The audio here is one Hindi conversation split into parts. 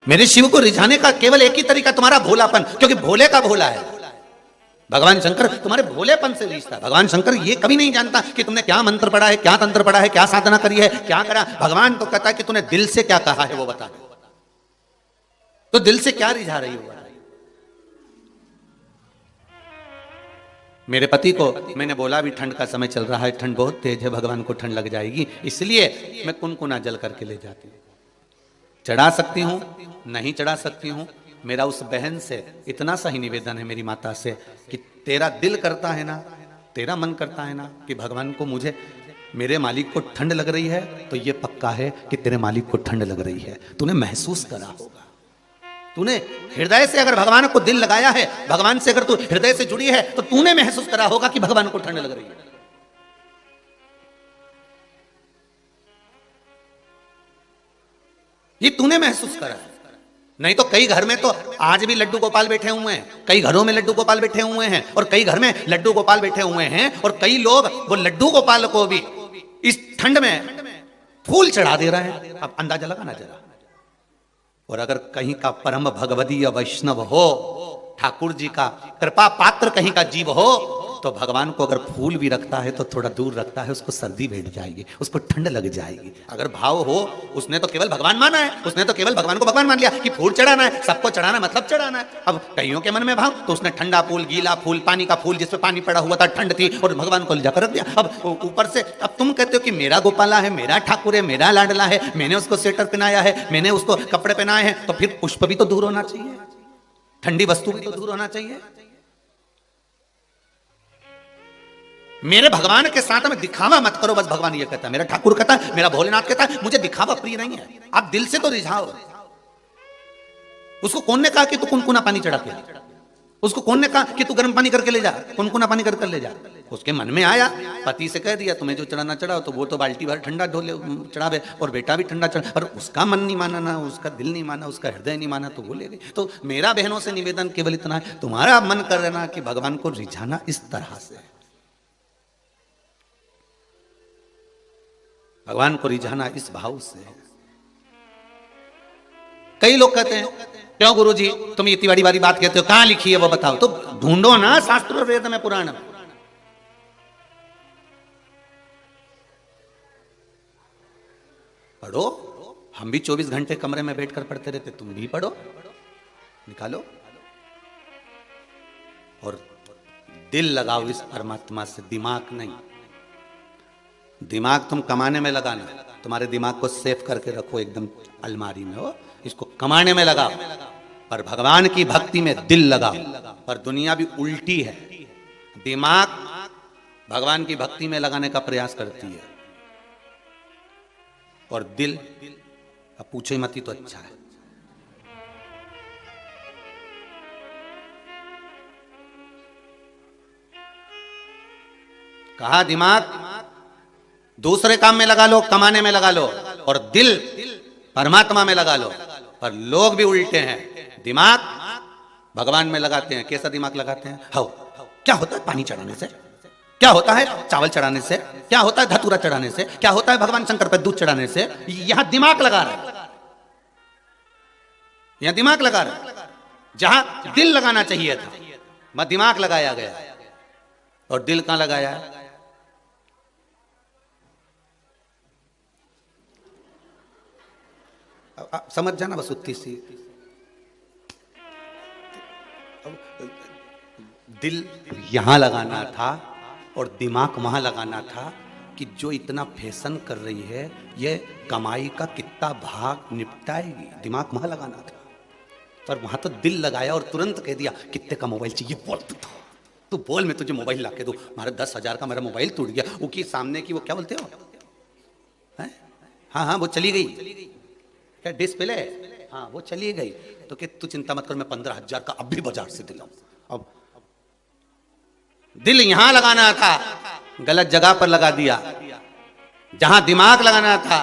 मेरे शिव को रिझाने का केवल एक ही तरीका तुम्हारा भोलापन, क्योंकि भोले का भोला है भगवान शंकर। तुम्हारे भोलेपन से रिश्ता। भगवान शंकर ये कभी नहीं जानता कि तुमने क्या मंत्र पढ़ा है, क्या तंत्र पढ़ा है, क्या साधना करी है, क्या करा। भगवान तो कहता है कि तूने दिल से क्या कहा है वो बता दे। तो दिल से क्या रिझा रही हो? मेरे पति को मैंने बोला अभी ठंड का समय चल रहा है, ठंड बहुत तेज है, भगवान को ठंड लग जाएगी, इसलिए मैं कुनकुना जल करके ले जाती हूँ। चढ़ा सकती हूँ, नहीं चढ़ा सकती हूँ। मेरा उस बहन से इतना सा ही निवेदन है, मेरी माता से, कि तेरा दिल करता है ना, तेरा मन करता है ना कि भगवान को, मुझे, मेरे मालिक को ठंड लग रही है, तो ये पक्का है कि तेरे मालिक को ठंड लग रही है। तूने महसूस करा होगा, तूने हृदय से अगर भगवान को दिल लगाया है, भगवान से अगर तू हृदय से जुड़ी है, तो तूने महसूस करा होगा कि भगवान को ठंड लग रही है। ये तूने महसूस करा है। नहीं तो कई घर में तो आज भी लड्डू गोपाल बैठे हुए हैं, कई घरों में लड्डू गोपाल बैठे हुए हैं, और कई घर में लड्डू गोपाल बैठे हुए हैं, और कई लोग वो लड्डू गोपाल को भी इस ठंड में फूल चढ़ा दे रहे हैं। अब अंदाजा लगाना जरा। और अगर कहीं का परम भगवदीय वैष्णव हो, ठाकुर जी का कृपा पात्र कहीं का जीव हो, तो भगवान को अगर फूल भी रखता है तो थोड़ा दूर रखता है, उसको सर्दी बैठ जाएगी, उसको ठंड लग जाएगी। अगर भाव हो, उसने तो केवल भगवान माना है, उसने तो केवल भगवान को भगवान मान लिया कि फूल चढ़ाना है, सबको चढ़ाना मतलब चढ़ाना है। अब कईयों के मन में भाव, तो उसने ठंडा फूल, गीला फूल, पानी का फूल जिसपे पानी पड़ा हुआ था, ठंड थी, और भगवान को जाकर रख दिया। अब ऊपर से अब तुम कहते हो कि मेरा गोपाला है, मेरा ठाकुर है, मेरा लाडला है, मैंने उसको स्वेटर पहनाया है, मैंने उसको कपड़े पहनाए हैं, तो फिर पुष्प भी तो दूर होना चाहिए, ठंडी वस्तु भी तो दूर होना चाहिए। मेरे भगवान के साथ में दिखावा मत करो, बस भगवान ये कहता है, मेरा ठाकुर कहता है, मेरा भोलेनाथ कहता है, मुझे दिखावा प्रिय नहीं है। आप दिल से तो रिझाओ। उसको कौन ने कहा कि तू कुनकुना पानी चढ़ा के? उसको कौन ने कहा कि तू गर्म पानी करके ले जा, कुनकुना पानी करके ले जा? उसके मन में आया, पति से कह दिया तुम्हें जो चढ़ाना चढ़ाओ, तो वो तो बाल्टी भर ठंडा ढोले चढ़ावे, और बेटा भी ठंडा चढ़ा, पर उसका मन नहीं माना, ना उसका दिल नहीं माना, उसका हृदय नहीं माना, तो वो ले गई। तो मेरा बहनों से निवेदन केवल इतना है, तुम्हारा मन कर रहा कि भगवान को रिझाना इस तरह से, भगवान को रिझाना इस भाव से। कई लोग कहते हैं क्यों गुरुजी तुम इतनी बड़ी बड़ी बात कहते हो, कहां लिखी है वो बताओ। तो ढूंढो ना शास्त्र वेद में, पुराण में। पढ़ो, हम भी 24 घंटे कमरे में बैठकर पढ़ते रहते, तुम भी पढ़ो, निकालो और दिल लगाओ इस परमात्मा से, दिमाग नहीं। दिमाग तुम कमाने में लगाना, तुम्हारे दिमाग को सेव करके रखो एकदम अलमारी में, हो इसको कमाने में लगाओ, पर भगवान की भक्ति में दिल लगाओ। पर दुनिया भी उल्टी है, दिमाग भगवान की भक्ति में लगाने का प्रयास करती है, और दिल अब पूछे मत ही तो अच्छा है। कहा दिमाग दूसरे काम में लगा लो, कमाने में लगा लो, और दिल परमात्मा में लगा लो। पर लोग भी उल्टे हैं, दिमाग भगवान में लगाते हैं। कैसा दिमाग लगाते हैं? हाउ क्या होता है पानी चढ़ाने से, क्या होता है चावल चढ़ाने से, क्या होता है धतूरा चढ़ाने से, क्या होता है भगवान शंकर पर दूध चढ़ाने से। यहां दिमाग लगा रहा है, यहां दिमाग लगा रहा है। जहां दिल लगाना चाहिए था वहां दिमाग लगाया गया, और दिल कहां लगाया है? समझ जाना बस उतनी सी। दिल यहां लगाना था और दिमाग वहां लगाना था, कि जो इतना फैशन कर रही है ये कमाई का कितना भाग निपटाएगी, दिमाग वहां लगाना था। पर वहां तो दिल लगाया और तुरंत कह दिया कितने का मोबाइल चाहिए, बोल तू बोल, मैं तुझे मोबाइल लाके दूं। हमारा 10,000 का मेरा मोबाइल टूट गया, वो की सामने की वो क्या बोलते हो, हाँ वो चली गई क्या डिस्प्ले, हाँ वो चली गई, तो कि तू चिंता मत कर, मैं 15,000 का अब भी बाजार से दिलाऊं। अब दिल यहां लगाना था, गलत जगह पर लगा दिया। जहां दिमाग लगाना था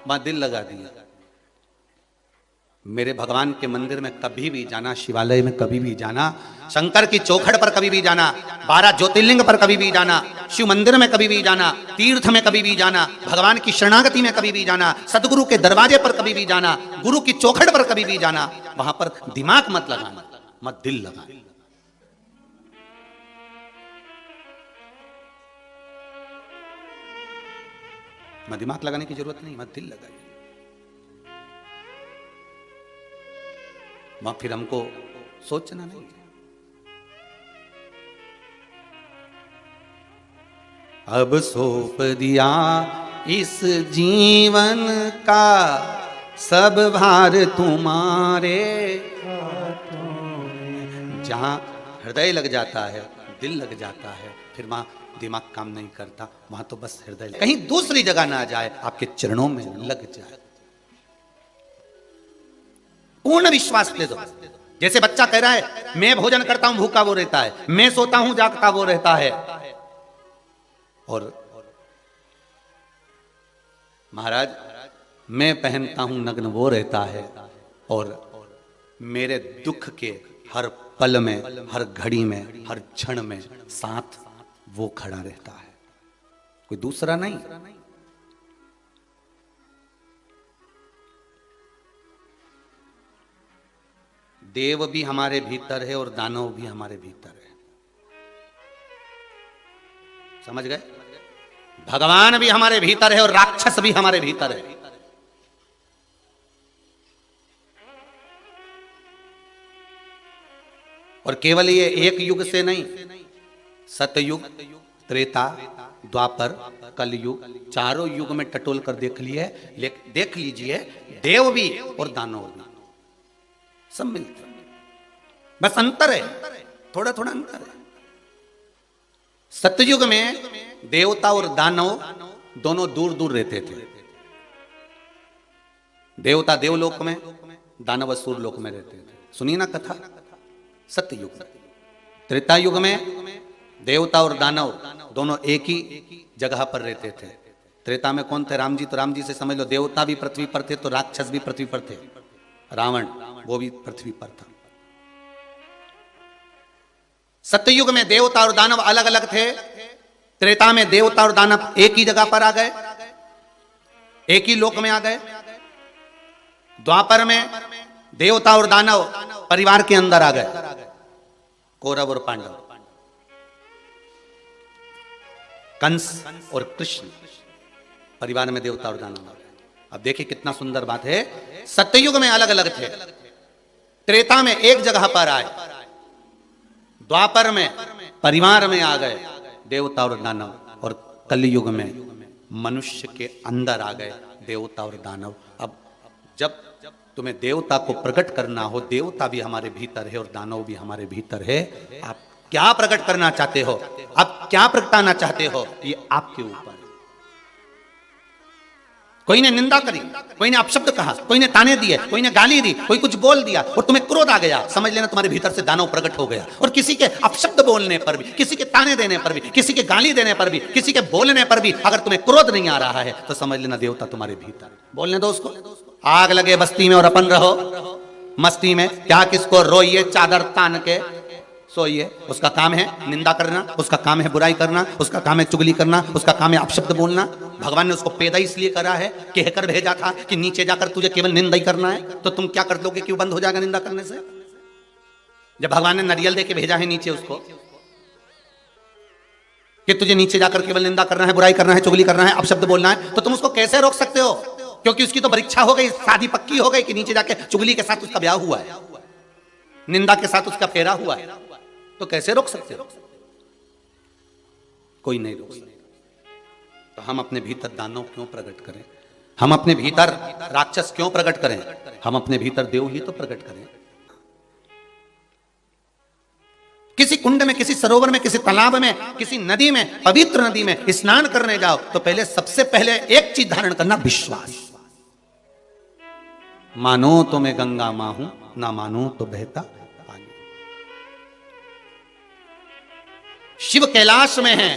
वहां दिल लगा दिया। मेरे भगवान के मंदिर में कभी भी जाना, शिवालय में कभी भी जाना, शंकर की चौखट पर कभी भी जाना, 12 ज्योतिर्लिंग पर कभी भी जाना, शिव मंदिर में कभी भी जाना, तीर्थ में कभी भी जाना, भगवान की शरणागति में कभी भी जाना, सदगुरु के दरवाजे पर कभी भी जाना, गुरु की चौखट पर कभी भी जाना, वहां पर दिमाग मत लगाना, मत दिल लगाना। मत दिमाग लगाने की जरूरत नहीं, मत दिल लगाइए। वहां फिर हमको सोचना नहीं। अब सौंप दिया इस जीवन का सब भार तुम्हारे हाथों में। जहां हृदय लग जाता है, दिल लग जाता है, फिर वहां दिमाग काम नहीं करता, वहां तो बस हृदय, कहीं दूसरी जगह ना जाए, आपके चरणों में लग जाए। पूर्ण विश्वास ले दो। जैसे बच्चा कह रहा है मैं भोजन करता हूं भूखा वो रहता है, मैं सोता हूं जागता वो रहता है, और महाराज मैं पहनता हूं नग्न वो रहता है, और मेरे दुख के हर पल में, हर घड़ी में, हर क्षण में साथ वो खड़ा रहता है, कोई दूसरा नहीं। देव भी हमारे भीतर है और दानव भी हमारे भीतर है, समझ गए? भगवान भी हमारे भीतर है और राक्षस भी हमारे भीतर है। और केवल ये एक युग से नहीं, सतयुग, त्रेता, द्वापर, कलयुग, चारों युग में टटोल कर देख लीजिए, देव भी और दानव भी सब मिलते, बस अंतर है, थोड़ा थोड़ा अंतर है। सतयुग में देवता और दानव दोनों दूर दूर रहते थे। देवता देवलोक में, दानव असुर लोक में रहते थे। सुनिए ना कथा। सतयुग, त्रेता युग में देवता और दानव दोनों एक ही जगह पर रहते थे। त्रेता में कौन थे? राम जी। तो राम जी से समझ लो देवता भी पृथ्वी पर थे तो राक्षस भी पृथ्वी पर थे। रावण वो भी पृथ्वी पर था। सत्ययुग में देवता और दानव अलग अलग थे। त्रेता में देवता और दानव एक ही जगह पर आ गए, एक ही लोक में आ गए। द्वापर में देवता और दानव परिवार के अंदर आ गए, कौरव और पांडव, कंस और कृष्ण परिवार में देवता और दानव आ गए। अब देखिए कितना सुंदर बात है। सत्ययुग में अलग अलग थे, त्रेता में एक जगह पर आए, द्वापर में परिवार में आ गए देवता और दानव, और कलयुग में मनुष्य के अंदर आ गए देवता और दानव। अब जब तुम्हें देवता को प्रकट करना हो, देवता भी हमारे भीतर है और दानव भी हमारे भीतर है। आप क्या प्रकट करना चाहते हो, आप क्या प्रगटाना चाहते हो, ये आपके ऊपर है। कोई ने निंदा करी, कोई ने अपशब्द कहा, कोई ने ताने दिए, कोई ने गाली दी, कोई कुछ बोल दिया और तुम्हें क्रोध आ गया, समझ लेना तुम्हारे भीतर से दानव प्रकट हो गया। और किसी के अपशब्द बोलने पर भी, किसी के ताने देने पर भी, किसी के गाली देने पर भी, किसी के बोलने पर भी अगर तुम्हें क्रोध नहीं आ रहा है तो समझ लेना देवता तुम्हारे भीतर। बोलने दो उसको। आग लगे बस्ती में और अपन रहो मस्ती में, क्या किसको रोइए चादर तान के सोइए। उसका काम है निंदा करना, उसका काम है बुराई करना, उसका काम है चुगली करना, उसका काम है अपशब्द बोलना। भगवान ने उसको पैदा इसलिए करा है, कहकर भेजा था कि नीचे जाकर तुझे केवल निंदा ही करना है। तो तुम क्या कर लोगे, क्यों बंद हो जाएगा निंदा करने से? जब भगवान ने नारियल दे के भेजा है नीचे उसको कि तुझे नीचे जाकर केवल निंदा करना है, बुराई करना है, चुगली करना है, अपशब्द बोलना है, तो तुम उसको कैसे रोक सकते हो? क्योंकि उसकी तो परीक्षा हो गई, शादी पक्की हो गई कि नीचे जाके चुगली के साथ उसका ब्याह हुआ है, निंदा के साथ उसका फेरा हुआ है। तो कैसे रोक सकते हो? कोई नहीं रोक सकता। तो हम अपने भीतर दानव क्यों प्रकट करें? हम अपने भीतर राक्षस क्यों प्रकट करें? हम अपने भीतर देव ही तो प्रकट करें। किसी कुंड में, किसी सरोवर में, किसी तालाब में, किसी नदी में, पवित्र नदी में स्नान करने जाओ तो पहले सबसे पहले एक चीज धारण करना, विश्वास। मानो तो मैं गंगा मां हूं, ना मानो तो बहता पानी। शिव कैलाश में है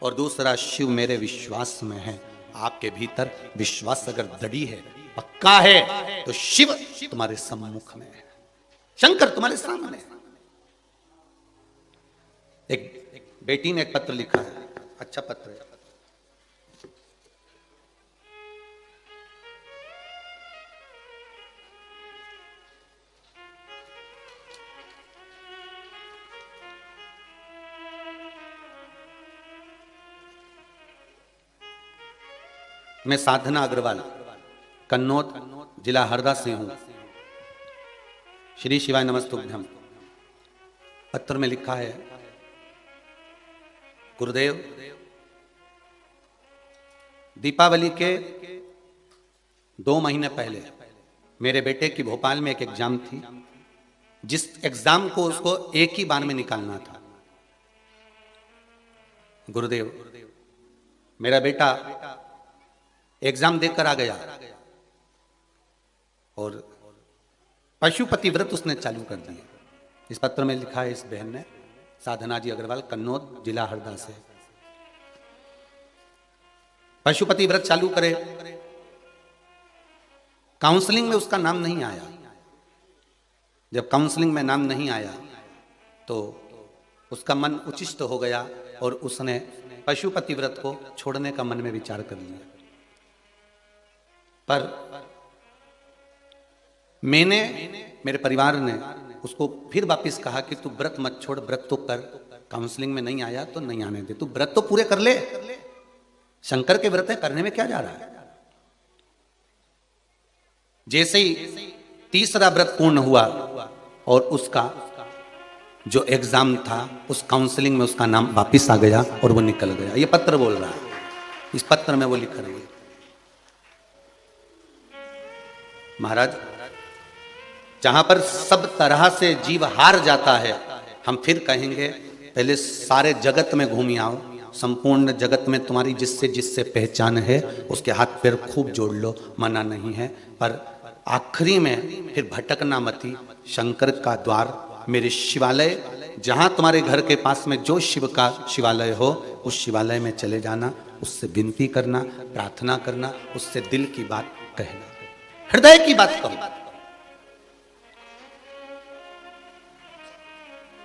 और दूसरा शिव मेरे विश्वास में है। आपके भीतर विश्वास अगर दृढ़ है पक्का है तो शिव तुम्हारे सम्मुख में है, शंकर तुम्हारे सामने है। एक बेटी ने एक पत्र लिखा है, अच्छा पत्र है। मैं साधना अग्रवाल, कन्नौज, जिला हरदा से हूं। श्री शिवाय नमस्तुभ्यम। पत्र में लिखा है, गुरुदेव, दीपावली के 2 महीने पहले मेरे बेटे की भोपाल में एक एग्जाम थी, जिस एग्जाम को उसको एक ही बार में निकालना था। गुरुदेव, मेरा बेटा एग्जाम देकर आ गया और पशुपति व्रत उसने चालू कर दिए। इस पत्र में लिखा है इस बहन ने, साधना जी अग्रवाल, कन्नौज, जिला हरदा से। पशुपति व्रत चालू करे, काउंसलिंग में उसका नाम नहीं आया। जब काउंसलिंग में नाम नहीं आया तो उसका मन उचिष्ट हो गया और उसने पशुपति व्रत को छोड़ने का मन में विचार कर लिया। पर मैंने, मेरे परिवार ने उसको फिर वापस कहा कि तू व्रत मत छोड़, व्रत तो कर, काउंसलिंग में नहीं आया तो नहीं आने दे, तू व्रत तो पूरे कर ले, शंकर के व्रत है, करने में क्या जा रहा है। जैसे ही तीसरा व्रत पूर्ण हुआ और उसका जो एग्जाम था, उस काउंसलिंग में उसका नाम वापस आ गया और वो निकल गया। ये पत्र बोल रहा है, इस पत्र में वो लिख रहे हैं, महाराज, जहां पर सब तरह से जीव हार जाता है, हम फिर कहेंगे पहले सारे जगत में घूम आओ, संपूर्ण जगत में तुम्हारी जिससे जिससे पहचान है उसके हाथ पैर खूब जोड़ लो, मना नहीं है। पर आखिरी में फिर भटकना मती, शंकर का द्वार, मेरे शिवालय, जहां तुम्हारे घर के पास में जो शिव का शिवालय हो, उस शिवालय में चले जाना, उससे विनती करना, प्रार्थना करना, उससे दिल की बात कहना, हृदय की बात कहो।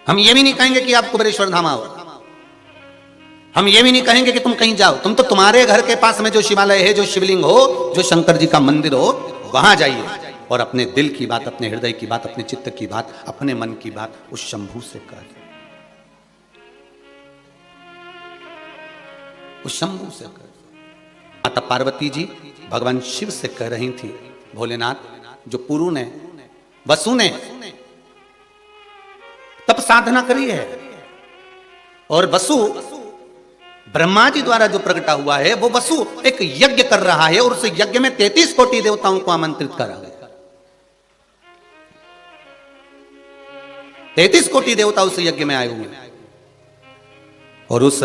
हम ये भी नहीं कहेंगे कि आप कुबेरेश्वर धाम आओ, हम ये भी नहीं कहेंगे कि तुम कहीं जाओ, तुम तो तुम्हारे घर के पास में जो शिवालय है, जो शिवलिंग हो, जो शंकर जी का मंदिर हो, वहां जाइए और अपने दिल की बात, अपने हृदय की बात, अपने चित्त की बात, अपने मन की बात उस शंभू से कह, उस शंभू से कह। माता पार्वती जी भगवान शिव से कह रही थी, भोलेनाथ, जो पुरु ने, वसु ने तब साधना करी है और वसु ब्रह्मा जी द्वारा जो प्रकटा हुआ है, वो वसु एक यज्ञ कर रहा है और उस यज्ञ में 33 कोटि देवताओं को आमंत्रित करा गया। 33 कोटि देवता उस यज्ञ में आए हुए हैं और उस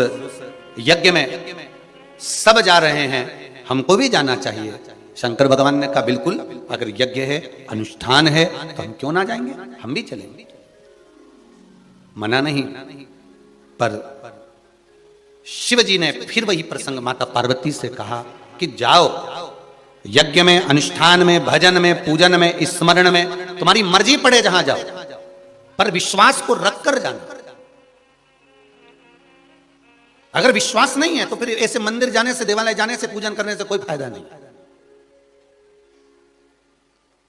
यज्ञ में सब जा रहे हैं, हमको भी जाना चाहिए। शंकर भगवान ने कहा बिल्कुल, अगर यज्ञ है, अनुष्ठान है, तो हम क्यों ना जाएंगे, हम भी चलेंगे, मना नहीं। पर शिव जी ने फिर वही प्रसंग माता पार्वती से कहा कि जाओ, यज्ञ में, अनुष्ठान में, भजन में, पूजन में, स्मरण में तुम्हारी मर्जी पड़े, जहां जाओ, पर विश्वास को रख कर जाना। अगर विश्वास नहीं है तो फिर ऐसे मंदिर जाने से, देवालय जाने से, पूजन करने से कोई फायदा नहीं।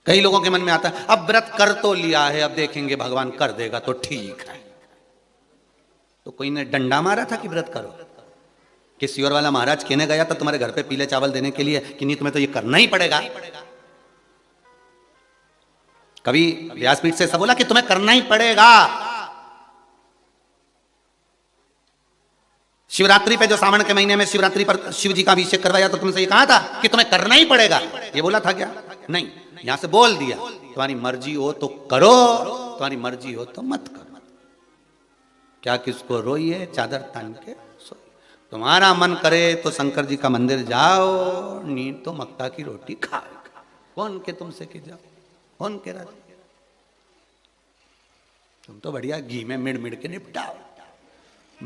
कई लोगों के मन में आता है, अब व्रत कर तो लिया है, अब देखेंगे भगवान कर देगा तो ठीक है। तो कोई ने डंडा मारा था कि व्रत करो? किसी और वाला महाराज कहने गया था तुम्हारे घर पे पीले चावल देने के लिए कि नहीं, तुम्हें तो ये करना ही पड़ेगा। कभी व्यासपीठ से सब बोला कि तुम्हें करना ही पड़ेगा। शिवरात्रि पे जो सावन के महीने में शिवरात्रि पर शिव जी का अभिषेक करवाया तो तुमसे ये कहा था कि तुम्हें करना ही पड़ेगा, ये बोला था क्या? नहीं, यहां से बोल दिया तुम्हारी मर्जी हो तो करो, तुम्हारी मर्जी हो तो मत करो। क्या किसको रोइए चादर तान के सोइए। तुम्हारा मन करे तो शंकर जी का मंदिर जाओ, नहीं तो मक्का की रोटी खाओ। कौन के तुमसे के जाओ, कौन के राज, तुम तो बढ़िया घी में मिड़ मिड़ के निपटाओ।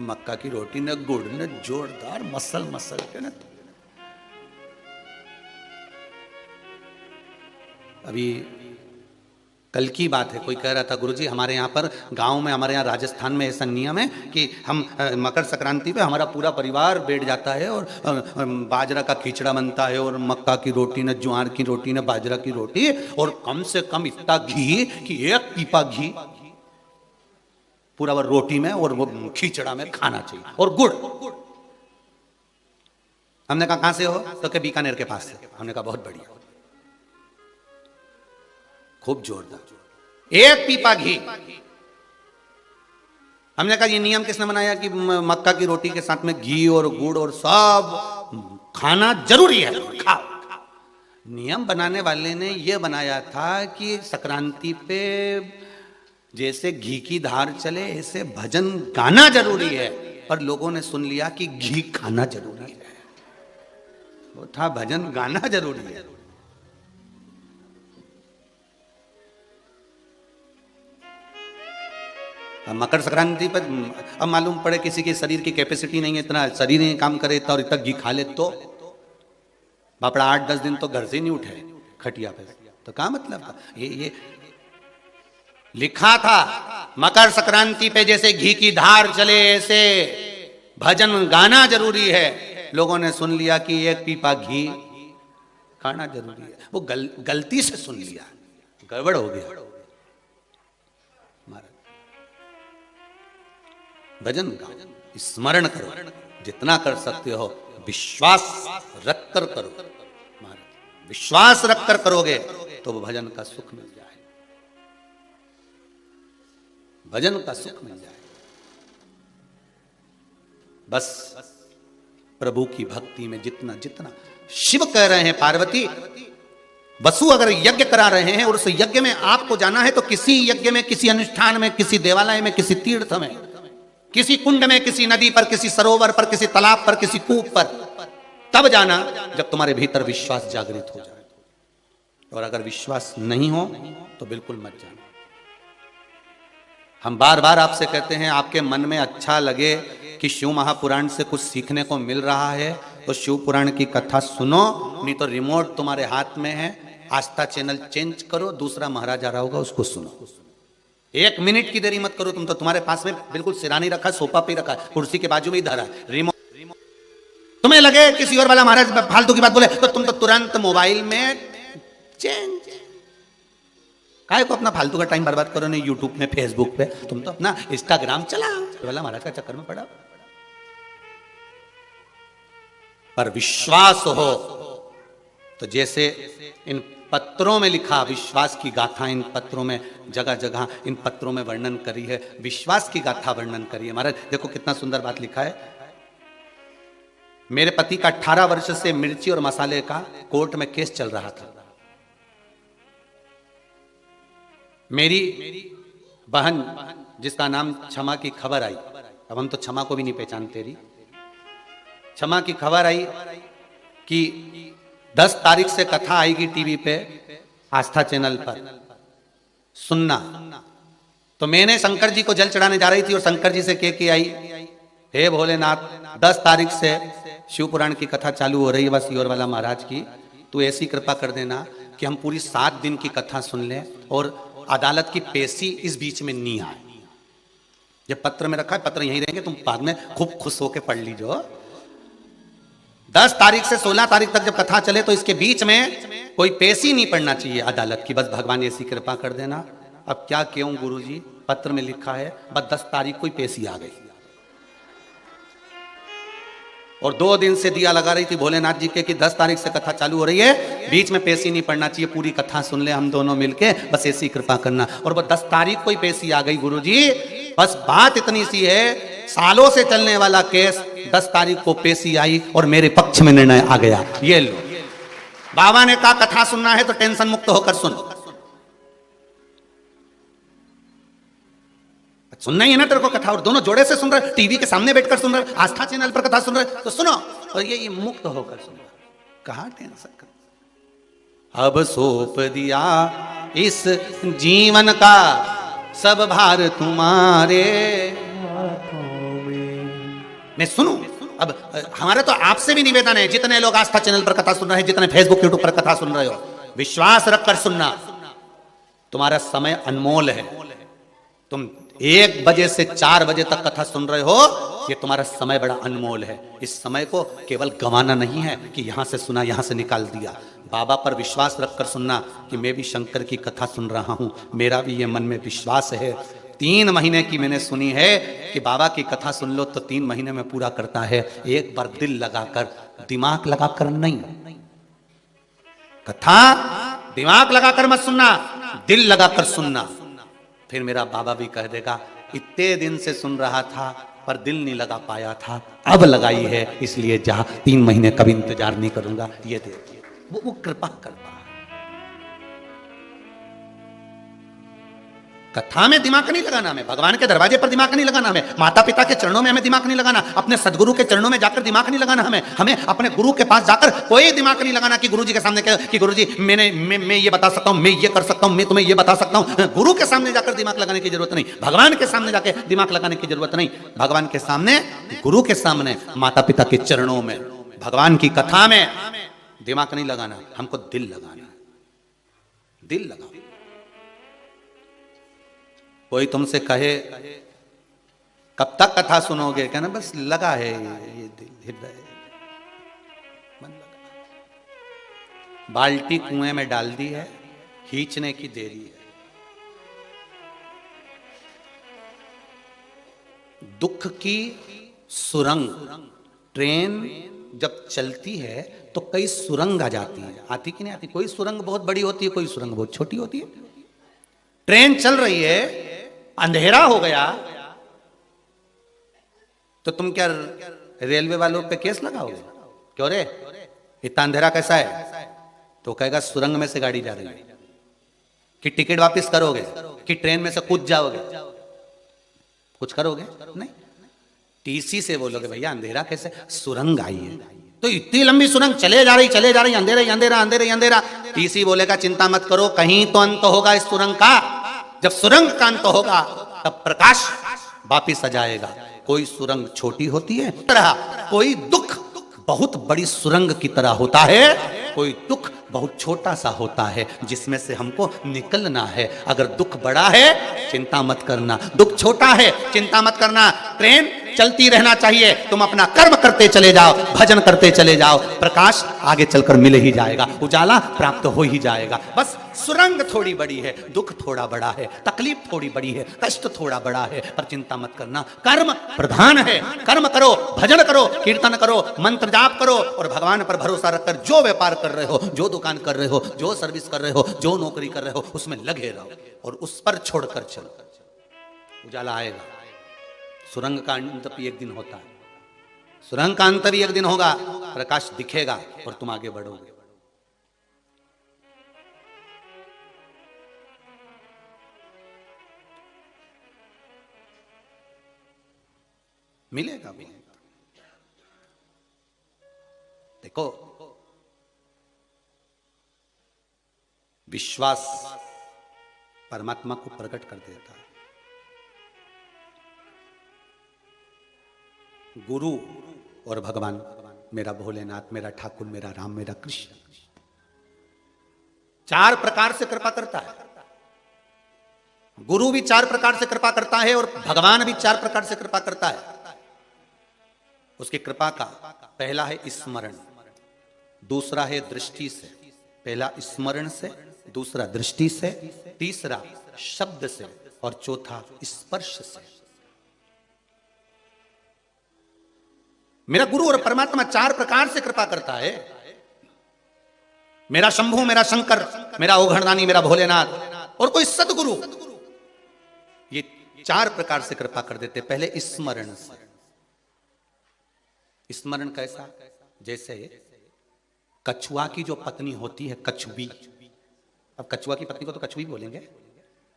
मक्का की रोटी ने गुड़ ने जोरदार मसल मसल के न, अभी कल की बात है, कोई कह रहा था गुरुजी हमारे यहाँ पर गांव में, हमारे यहाँ राजस्थान में ऐसा नियम है कि हम मकर संक्रांति पे हमारा पूरा परिवार बैठ जाता है और बाजरा का खिचड़ा बनता है और मक्का की रोटी न ज्वार की रोटी न बाजरा की रोटी, और कम से कम इतना घी कि 1 पीपा घी पूरा वो रोटी में और वो खिचड़ा में खाना चाहिए, और गुड़। हमने कहा कहां से हो? तो के बीकानेर के पास से। हमने कहा बहुत बढ़िया, खूब जोरदार, 1 पीपा घी। हमने कहा ये नियम किसने बनाया कि मक्का की रोटी के साथ में घी और गुड़ और सब खाना जरूरी है, खाओ। नियम बनाने वाले ने यह बनाया था कि संक्रांति पे जैसे घी की धार चले ऐसे भजन गाना जरूरी है, पर लोगों ने सुन लिया कि घी खाना जरूरी है। वो था भजन गाना जरूरी है। मकर संक्रांति पर अब मालूम पड़े किसी के शरीर की कैपेसिटी नहीं है, इतना शरीर नहीं काम करे इतना, और इतना घी खा ले तो बापड़ा 8-10 दिन तो घर से नहीं उठे खटिया पे, तो क्या मतलब था? ये लिखा था मकर संक्रांति पे जैसे घी की धार चले ऐसे भजन गाना जरूरी है। लोगों ने सुन लिया कि 1 पीपा घी खाना जरूरी है। वो गलती से सुन लिया, गड़बड़ हो गया। भजन गाओ, स्मरण करो, जितना कर सकते हो विश्वास रख कर करो। विश्वास रख कर करोगे तो वो भजन का सुख मिल जाए, भजन का सुख मिल जाए। बस प्रभु की भक्ति में जितना जितना शिव कह रहे हैं, पार्वती वसु अगर यज्ञ करा रहे हैं और उस यज्ञ में आपको जाना है तो किसी यज्ञ में, किसी अनुष्ठान में, किसी देवालय में, किसी तीर्थ में, किसी कुंड में, किसी नदी पर, किसी सरोवर पर, किसी तालाब पर, किसी कूप पर, तब जाना जब तुम्हारे भीतर विश्वास जागृत हो जाए। और अगर विश्वास नहीं हो तो बिल्कुल मत जाना। हम बार बार आपसे कहते हैं, आपके मन में अच्छा लगे कि शिव महापुराण से कुछ सीखने को मिल रहा है तो शिव पुराण की कथा सुनो, नहीं तो रिमोट तुम्हारे हाथ में है, आस्था चैनल चेंज करो, दूसरा महाराज आ रहा होगा उसको सुनो। 1 मिनट की देरी मत करो। तुम तो तुम्हारे पास में बिल्कुल सिरानी रखा, सोफा पे रखा, कुर्सी के बाजू में ही धरा है रिमोट। तुम्हें लगे किसी और वाला महाराज फालतू की बात बोले तो तुम तो तुरंत मोबाइल में चेंज। काहे को अपना फालतू का टाइम बर्बाद करो? नहीं यूट्यूब में, फेसबुक पे, तुम तो अपना इंस्टाग्राम चलाओ, वाला महाराज का चक्कर में पड़ा। पर विश्वास हो तो जैसे इन पत्रों में लिखा, विश्वास की गाथा इन पत्रों में जगह जगह इन पत्रों में वर्णन करी है, विश्वास की गाथा वर्णन करी है। महाराज देखो कितना सुंदर बात लिखा है। मेरे पति का 18 वर्ष से मिर्ची और मसाले का कोर्ट में केस चल रहा था। मेरी बहन जिसका नाम क्षमा की खबर आई, अब हम तो क्षमा को भी नहीं पहचानते रही, क्षमा की खबर आई कि 10 तारीख से कथा आएगी टीवी पे, आस्था चैनल पर सुनना। तो मैंने शंकर जी को जल चढ़ाने जा रही थी और शंकर जी से कह के आई, हे भोलेनाथ 10 तारीख से शिव पुराण की कथा चालू हो रही है, बस योर वाला महाराज की, तू ऐसी कृपा कर देना कि हम पूरी 7 दिन की कथा सुन लें और अदालत की पेशी इस बीच में नहीं आए। ये पत्र में रखा है, पत्र यहीं रहेंगे, तुम बाद में खूब खुश होकर पढ़ लीजो। 10 तारीख से 16 तारीख तक जब कथा चले तो इसके बीच में कोई पेशी नहीं पड़ना चाहिए अदालत की, बस भगवान ऐसी कृपा कर देना। अब क्या क्यों गुरुजी, पत्र में लिखा है बस 10 तारीख को ही पेशी आ गई और 2 दिन से दिया लगा रही थी भोलेनाथ जी के कि 10 तारीख से कथा चालू हो रही है, बीच में पेशी नहीं पड़ना चाहिए, पूरी कथा सुन ले हम दोनों मिलके, बस ऐसी कृपा करना। और वो 10 तारीख को ही पेशी आ गई गुरुजी। बस बात इतनी सी है, सालों से चलने वाला केस 10 तारीख को पेशी आई और मेरे पक्ष में निर्णय आ गया। ये लो, बाबा ने कहा कथा सुनना है तो टेंशन मुक्त होकर सुन। सुनना ही है ना तेरे को कथा, और दोनों जोड़े से सुन रहे, टीवी के सामने बैठकर सुन रहे, आस्था चैनल पर कथा सुन रहे, तो सुनो। और ये मुक्त होकर सुनो, कहां टेंशन कर। अब सौंप दिया इस जीवन का सब भार तुम्हारे मैं सुनूं। अब हमारा तो आपसे भी निवेदन है, जितने लोग आस्था चैनल पर कथा सुन रहे हैं, जितने फेसबुक यूट्यूब पर कथा सुन रहे हो, विश्वास रखकर सुनना, तुम्हारा समय अनमोल है। तुम 1 बजे से 4 बजे तक कथा सुन रहे हो, ये तुम्हारा समय बड़ा अनमोल है। इस समय को केवल गंवाना नहीं है कि यहां से सुना यहां से निकाल दिया। बाबा पर विश्वास रखकर सुनना कि मैं भी शंकर की कथा सुन रहा हूं, मेरा भी ये मन में विश्वास है। 3 महीने की मैंने सुनी है कि बाबा की कथा सुन लो तो 3 महीने में पूरा करता है। एक बार दिल लगाकर, दिमाग लगाकर नहीं। कथा दिमाग लगाकर मत सुनना, दिल लगाकर सुनना। फिर मेरा बाबा भी कह देगा, इतने दिन से सुन रहा था पर दिल नहीं लगा पाया था, अब लगाई है, इसलिए जा 3 महीने कभी इंतजार नहीं करूंगा। ये देखिए वो कृपा करता है। कथा में दिमाग नहीं लगाना हमें, भगवान के दरवाजे पर दिमाग नहीं लगाना हमें, माता पिता के चरणों में हमें दिमाग नहीं लगाना, अपने सदगुरु के चरणों में जाकर दिमाग नहीं लगाना हमें अपने गुरु के पास जाकर कोई दिमाग नहीं लगाना कि गुरुजी के सामने कि गुरुजी मैं ये बता सकता हूं, मैं ये कर सकता हूं, मैं तुम्हें ये बता सकता हूं। गुरु के सामने जाकर दिमाग लगाने की जरूरत नहीं, भगवान के सामने जाकर दिमाग लगाने की जरूरत नहीं। भगवान के सामने, गुरु के सामने, माता पिता के चरणों में, भगवान की कथा में दिमाग नहीं लगाना, हमको दिल लगाना। दिल लगाओ। कोई तुमसे कहे कब तक कथा सुनोगे, कहना बस लगा है ये दिल, हृदय मन लगा। बाल्टी कुएं में डाल दी है, खींचने की देरी है। दुख की सुरंग, ट्रेन जब चलती है तो कई सुरंग आ जाती है, आती कि नहीं आती? कोई सुरंग बहुत बड़ी होती है, कोई सुरंग बहुत छोटी होती है। ट्रेन चल रही है, अंधेरा हो गया तो तुम क्या रेलवे वालों पे केस लगाओगे? क्यों रे इतना अंधेरा कैसा है? तो कहेगा सुरंग में से गाड़ी जा रही है। कि टिकट वापस करोगे, कि ट्रेन में से कूद जाओगे? कुछ करोगे नहीं, टीसी से बोलोगे भैया अंधेरा कैसे, सुरंग आई है। तो इतनी लंबी सुरंग चले जा रही, अंधेरा ही अंधेरा, अंधेरा ही अंधेरा। टीसी बोलेगा चिंता मत करो, कहीं तो अंत होगा इस सुरंग का। जब सुरंग का अंत होगा तब प्रकाश वापिस आ जाएगा। कोई सुरंग छोटी होती है तरह, कोई दुख बहुत बड़ी सुरंग की तरह होता है, कोई दुख बहुत छोटा सा होता है जिसमें से हमको निकलना है। अगर दुख बड़ा है चिंता मत करना, दुख छोटा है चिंता मत करना। ट्रेन चलती रहना चाहिए, तुम अपना कर्म करते चले जाओ, भजन करते चले जाओ, प्रकाश आगे चलकर मिल ही जाएगा, उजाला प्राप्त हो ही जाएगा। बस सुरंग थोड़ी बड़ी है, दुख थोड़ा बड़ा है, तकलीफ थोड़ी बड़ी है, कष्ट थोड़ा बड़ा है, पर चिंता मत करना। कर्म प्रधान है, कर्म करो, भजन करो, कीर्तन करो, मंत्र जाप करो और भगवान पर भरोसा रखकर जो व्यापार कर रहे हो, जो दुकान कर रहे हो, जो सर्विस कर रहे हो, जो नौकरी कर रहे हो, उसमें लगे रहो और उस पर छोड़कर चलो, उजाला आएगा। सुरंग का अंत भी एक दिन होता है, सुरंग का अंत भी एक दिन होगा, प्रकाश दिखेगा और तुम आगे बढ़ोगे। मिलेगा भी। देखो विश्वास परमात्मा को प्रकट कर देता है। गुरु और भगवान, मेरा भोलेनाथ, मेरा ठाकुर, मेरा राम, मेरा कृष्ण, 4 प्रकार से कृपा करता है। गुरु भी 4 प्रकार से कृपा करता है और भगवान भी 4 प्रकार से कृपा करता है। उसकी कृपा का पहला है स्मरण, दूसरा है दृष्टि से, पहला स्मरण से, दूसरा दृष्टि से, तीसरा शब्द से और चौथा स्पर्श से। मेरा गुरु और परमात्मा 4 प्रकार से कृपा करता है। मेरा शंभू, मेरा शंकर, मेरा ओघड़दानी, मेरा भोलेनाथ और कोई सदगुरु, ये 4 प्रकार से कृपा कर देते। पहले स्मरण से। स्मरण कैसा? जैसे कछुआ की जो पत्नी होती है, कछुवी, अब कछुआ की पत्नी को तो कछुवी बोलेंगे,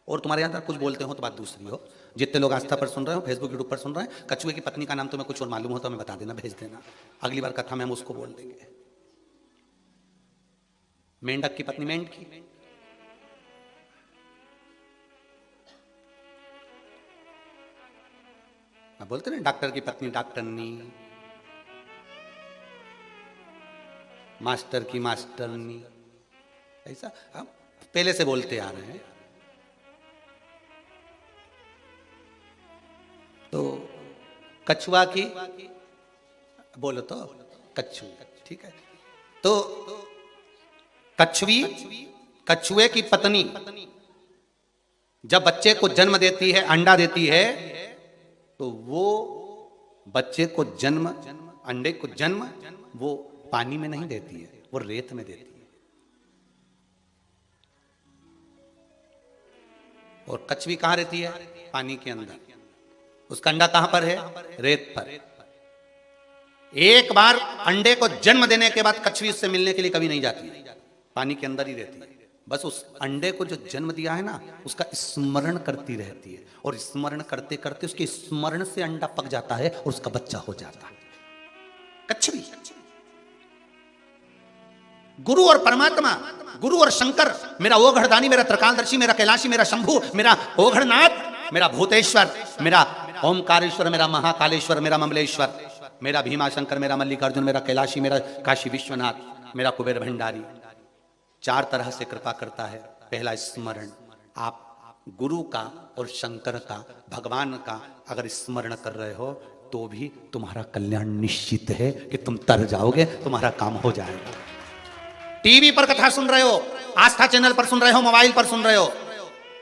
और तुम्हारे यहां कुछ बोलते हो तो बात दूसरी हो। जितने लोग आस्था पर सुन रहे हो, फेसबुक यूट्यूब पर सुन रहे हैं, कछुए की पत्नी का नाम तुम्हें कुछ और मालूम हो तो हमें बता देना, भेज देना, अगली बार कथा में हम उसको बोल देंगे। मेंढक की पत्नी मेंढकी, बोलते ना डॉक्टर की पत्नी डॉक्टरनी, मास्टर की मास्टरनी, ऐसा हम पहले से बोलते आ रहे हैं। तो कछुआ की बोलो तो कच्छू, ठीक है। तो कछुई, कछुए की पत्नी जब बच्चे को जन्म देती है, अंडा देती है, तो वो बच्चे को जन्म, अंडे को जन्म वो पानी में नहीं देती है, वो रेत में देती है। और कछुई कहां रहती है? पानी के अंदर। उसका अंडा कहां पर है? रेत पर। एक बार अंडे को जन्म देने के बाद कछुई उससे मिलने के लिए कभी नहीं जाती, पानी के अंदर ही रहती है। बस उस अंडे को जो जन्म दिया है ना, उसका स्मरण करती रहती है, और स्मरण करते करते उसके स्मरण से अंडा पक जाता है और उसका बच्चा हो जाता है। कछुई। गुरु और परमात्मा, गुरु और शंकर, मेरा ओघड़दानी, मेरा त्रिकालदर्शी, मेरा कैलाशी, मेरा शंभु, मेरा ओघड़नाथ, मेरा भूतेश्वर, मेरा ओमकारेश्वर, मेरा महाकालेश्वर, मेरा ममलेश्वर, मेरा भीमाशंकर, मेरा मल्लिकार्जुन, मेरा कैलाशी, मेरा काशी विश्वनाथ, मेरा कुबेर भंडारी, चार तरह से कृपा करता है। पहला स्मरण, आप गुरु का और शंकर का, भगवान का अगर स्मरण कर रहे हो तो भी तुम्हारा कल्याण निश्चित है कि तुम तर जाओगे, तुम्हारा काम हो जाएगा। टीवी पर कथा सुन रहे हो, आस्था चैनल पर सुन रहे हो, मोबाइल पर सुन रहे हो,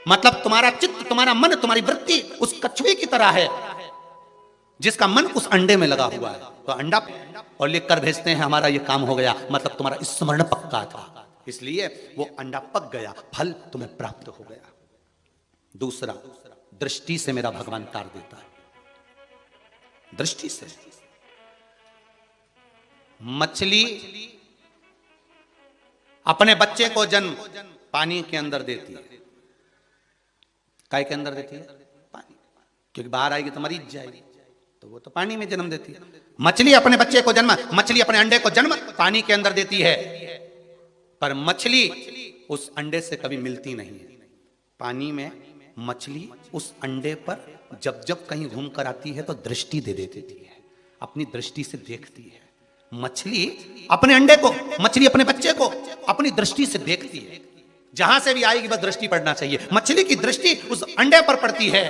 मतलब तुम्हारा चित्त, तुम्हारा मन, तुम्हारी वृत्ति उस कछुए की तरह है जिसका मन उस अंडे में लगा हुआ है। तो अंडा और लिख कर भेजते हैं हमारा ये काम हो गया, मतलब तुम्हारा स्मरण पक्का था, इसलिए वो अंडा पक गया, फल तुम्हें प्राप्त हो गया। दूसरा, दृष्टि से मेरा भगवान तार देता है। दृष्टि से मछली अपने बच्चे को जन्म पानी के अंदर देती है। काय के अंदर देती है? पानी, क्योंकि बाहर आएगी तो मरीज जाएगी, तो वो तो पानी में जन्म देती है। मछली अपने बच्चे को जन्म, मछली अपने अंडे को जन्म पानी के अंदर देती है, पर मछली उस अंडे से कभी मिलती नहीं है। पानी में मछली उस अंडे पर जब जब कहीं घूम कर आती है तो दृष्टि दे देती है, अपनी दृष्टि से देखती है। मछली अपने अंडे को, मछली अपने बच्चे को अपनी दृष्टि से देखती है, जहां से भी आएगी बस दृष्टि पड़ना चाहिए। मछली की दृष्टि उस अंडे पर पड़ती है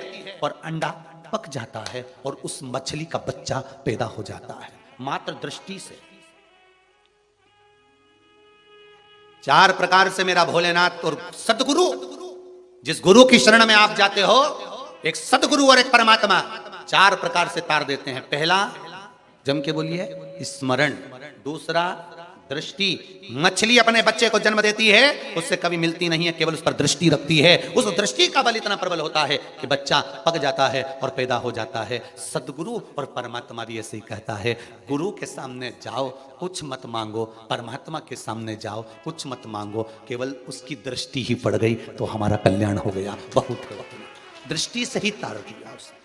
और अंडा पक जाता है और उस मछली का बच्चा पैदा हो जाता है, मात्र दृष्टि से। चार प्रकार से मेरा भोलेनाथ और सदगुरु, जिस गुरु की शरण में आप जाते हो, एक सदगुरु और एक परमात्मा, चार प्रकार से तार देते हैं। पहला, जम के बोलिए, स्मरण। दूसरा, दृष्टि। मछली अपने बच्चे को जन्म देती है, उससे कभी मिलती नहीं है, केवल उस पर दृष्टि रखती है। उस दृष्टि का बल इतना प्रबल होता है कि बच्चा पक जाता है और पैदा हो जाता है। सदगुरु और परमात्मा भी ऐसे ही कहता है, गुरु के सामने जाओ, कुछ मत मांगो, परमात्मा के सामने जाओ, कुछ मत मांगो, केवल उसकी दृष्टि ही पड़ गई तो हमारा कल्याण हो गया। बहुत दृष्टि से ही तार दिया उसने,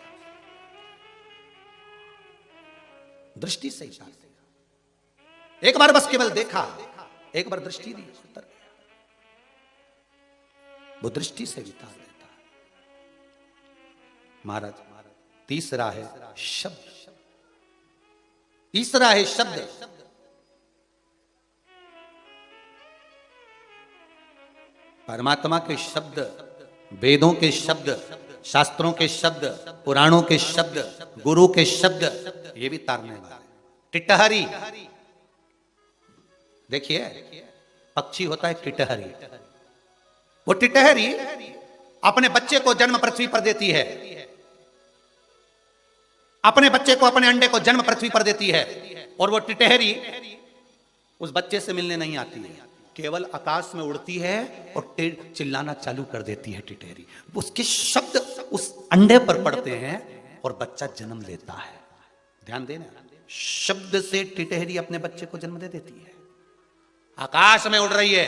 दृष्टि से ही तार दिया। एक बार बस केवल देखा, एक बार दृष्टि दी, उतर गया। वो दृष्टि से भी तार देता है महाराज। तीसरा है शब्द। तीसरा है शब्द। परमात्मा के शब्द, वेदों के शब्द, शास्त्रों के शब्द, पुराणों के शब्द, गुरु के शब्द, ये भी तारने वाले। टिटहरी, देखिए पक्षी होता है टिटहरी, वो टिटहरी अपने बच्चे को जन्म पृथ्वी पर देती है, अपने बच्चे को, अपने अंडे को जन्म पृथ्वी पर देती है, और वो टिटहरी उस बच्चे से मिलने नहीं आती है, केवल आकाश में उड़ती है और चिल्लाना चालू कर देती है टिटहरी। उसके शब्द उस अंडे पर पड़ते हैं और बच्चा जन्म लेता है। ध्यान देना, शब्द से टिटहरी अपने बच्चे को जन्म दे देती है। आकाश में उड़ रही है,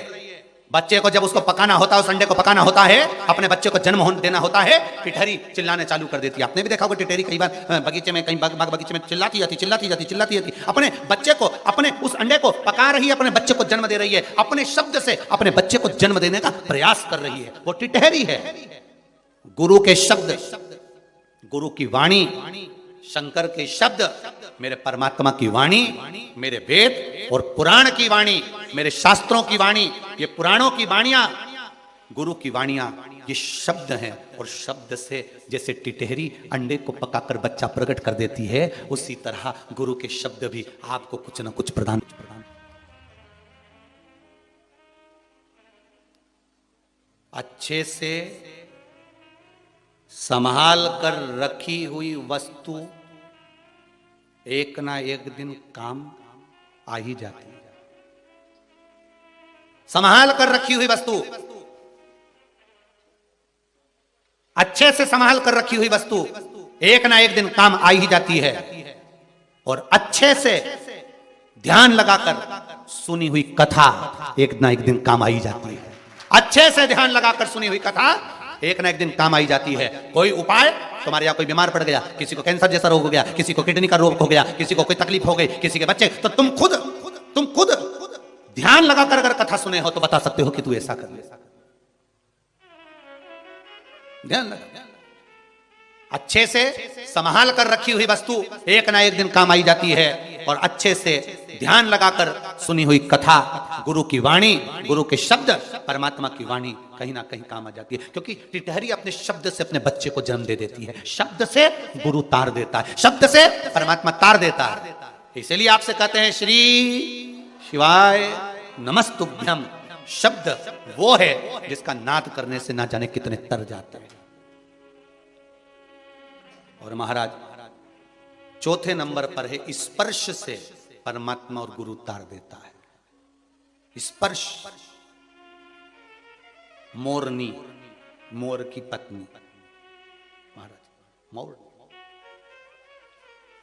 बच्चे को जब उसको पकाना होता है, उस अंडे को पकाना होता है, अपने बच्चे को जन्म देना होता है, टिटहरी चिल्लाने चालू कर देती है। आपने भी देखा होगा टिटहरी कई बार बगीचे में, कहीं बाग बगीचे में चिल्लाती जाती, अपने बच्चे को, अपने उस अंडे को पका रही है, अपने बच्चे को जन्म दे रही है, अपने शब्द से अपने बच्चे को जन्म देने का प्रयास कर रही है। वो टिटहरी है। गुरु के शब्द, गुरु की वाणी, शंकर के शब्द, मेरे परमात्मा की वाणी, मेरे वेद और पुराण की वाणी, मेरे शास्त्रों की वाणी, ये पुराणों की वाणियां, गुरु की वाणियां, ये शब्द हैं। और शब्द से जैसे टिटहरी अंडे को पकाकर बच्चा प्रकट कर देती है, उसी तरह गुरु के शब्द भी आपको कुछ ना कुछ प्रदान। अच्छे से संभाल कर रखी हुई वस्तु एक ना एक दिन काम आ ही जाती है। संभाल कर रखी हुई वस्तु, अच्छे से संभाल कर रखी हुई वस्तु एक ना एक दिन काम आ ही जाती है। और अच्छे से ध्यान लगाकर सुनी हुई कथा एक ना एक दिन काम आ ही जाती है। अच्छे से ध्यान लगाकर सुनी हुई कथा एक ना एक दिन काम आई जाती है। कोई उपाय, तुम्हारे यहाँ कोई बीमार पड़ गया, किसी को कैंसर जैसा रोग हो गया, किसी को किडनी का रोग हो गया, किसी को कोई तकलीफ हो गई, किसी के बच्चे, तो तुम खुद ध्यान लगाकर अगर कथा सुने हो तो बता सकते हो कि तू ऐसा कर ले। ध्यान लगा, अच्छे से संभाल कर रखी हुई वस्तु एक ना एक दिन काम आई जाती है। और अच्छे से ध्यान लगाकर सुनी हुई कथा, गुरु की वाणी, गुरु के शब्द, परमात्मा की वाणी कहीं ना कहीं काम आ जाती है। क्योंकि टिटहरी अपने शब्द से अपने बच्चे को जन्म दे देती है, शब्द से गुरु तार देता है, शब्द से परमात्मा तार देता है। इसलिए आपसे कहते हैं श्री शिवाय नमस्तुभ्यम। शब्द वो है जिसका नाद करने से ना जाने कितने तर जाते हैं। और महाराज चौथे नंबर पर है स्पर्श से परमात्मा और गुरु तार देता है। स्पर्श, मोरनी, मोर की पत्नी महाराज, मोर,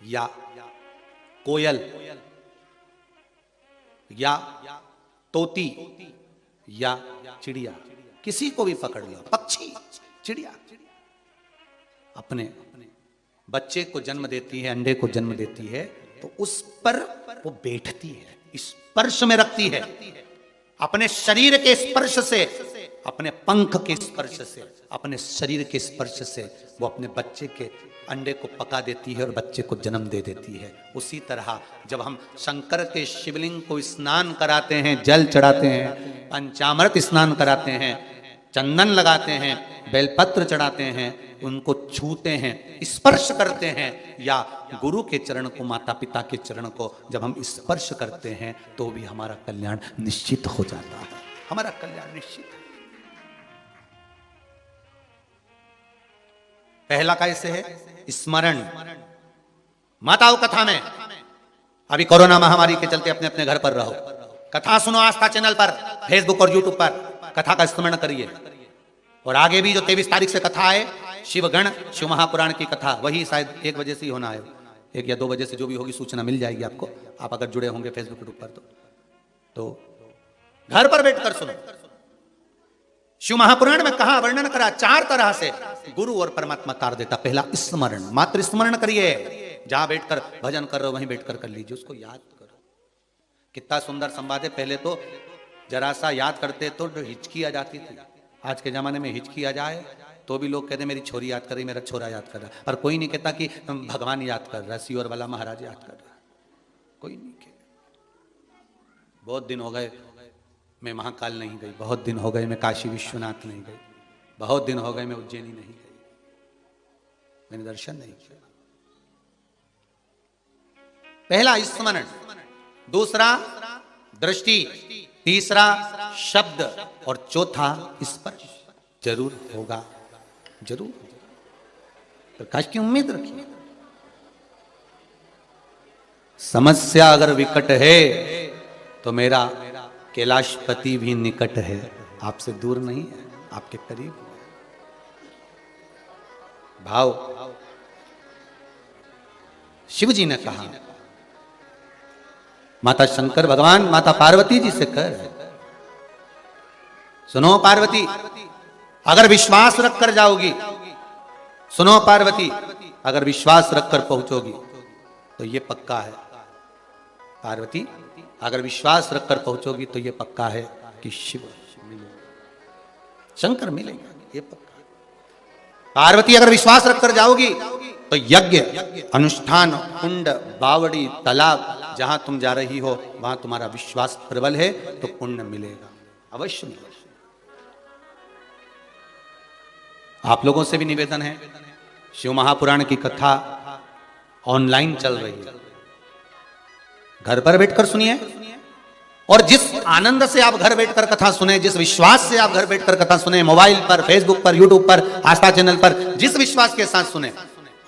या कोयल, या तोती, या चिड़िया, किसी को भी पकड़ लो, पक्षी, चिड़िया अपने बच्चे को जन्म देती है, अंडे को जन्म देती है, तो उस पर वो बैठती है, स्पर्श में रखती है। अपने शरीर के स्पर्श से, अपने पंख के स्पर्श से, अपने शरीर के स्पर्श से वो अपने बच्चे के अंडे को पका देती है और बच्चे को जन्म दे देती है। उसी तरह जब हम शंकर के शिवलिंग को स्नान कराते हैं, जल चढ़ाते हैं, पंचामृत स्नान कराते हैं, चंदन लगाते हैं, बेलपत्र चढ़ाते हैं, उनको छूते हैं, स्पर्श करते हैं, या गुरु के चरण को, माता पिता के चरण को जब हम स्पर्श करते हैं तो भी हमारा कल्याण निश्चित हो जाता है। हमारा कल्याण निश्चित है। पहला कैसे है? स्मरण। माताओं कथा में, अभी कोरोना महामारी के चलते अपने अपने घर पर रहो, कथा सुनो आस्था चैनल पर, फेसबुक और यूट्यूब पर कथा का स्मरण करिए। और आगे भी जो 23 तारीख से कथा है, शिवगण शिव महापुराण की कथा, वही शायद 1 बजे से ही होना है, 1 या 2 बजे से जो भी होगी सूचना मिल जाएगी आपको, आप अगर जुड़े होंगे फेसबुक यूट्यूब पर तो घर पर बैठकर सुनो। शिव महापुराण में कहा, वर्णन करा 4 तरह से गुरु और परमात्मा तार देता। पहला स्मरण, मात्र स्मरण करिए, जहां बैठकर भजन कर रहे हो वहीं बैठकर कर लीजिए, उसको याद करो। कितना सुंदर संवाद है। पहले तो जरा सा याद करते तो हिचकी आ जाती थी, आज के जमाने में हिचकी आ जाए तो भी लोग कहते मेरी छोरी याद कर रही, मेरा छोरा याद कर रहा है, पर कोई नहीं कहता कि भगवान याद कर रहा है, सियोर वाला महाराज याद कर रहा है, कोई नहीं कहता। बहुत दिन हो गए मैं महाकाल नहीं गई, बहुत दिन हो गए मैं काशी विश्वनाथ नहीं गई, बहुत दिन हो गए मैं उज्जैनी नहीं गई, मैंने दर्शन नहीं किया। पहला स्मरण, दूसरा दृष्टि, तीसरा शब्द और चौथा स्पर्श। जरूर होगा, जरूर। प्रकाश की उम्मीद रखिए। समस्या अगर विकट है तो मेरा कैलाशपति भी निकट है, आपसे दूर नहीं है, आपके करीब है। भाव शिव जी ने कहा, माता शंकर भगवान माता पार्वती जी से कर, सुनो पार्वती, अगर विश्वास रखकर जाओगी, सुनो पार्वती, अगर विश्वास रखकर पहुंचोगी तो ये पक्का है। पार्वती, अगर विश्वास रखकर पहुंचोगी तो ये पक्का है कि शिव मिलेंगे, शंकर मिलेंगे, ये पक्का। पार्वती अगर विश्वास रखकर जाओगी तो यज्ञ, अनुष्ठान, कुंड, बावड़ी, तालाब, जहां तुम जा रही हो वहां तुम्हारा विश्वास प्रबल है तो पुण्य मिलेगा, अवश्य मिलेगा। आप लोगों से भी निवेदन है, शिव महापुराण की कथा ऑनलाइन चल रही है, घर पर बैठकर सुनिए। और जिस आनंद से आप घर बैठकर कथा सुने, जिस विश्वास से आप घर बैठकर कथा सुने, मोबाइल पर, फेसबुक पर, यूट्यूब पर, आस्था चैनल पर, जिस विश्वास के साथ सुने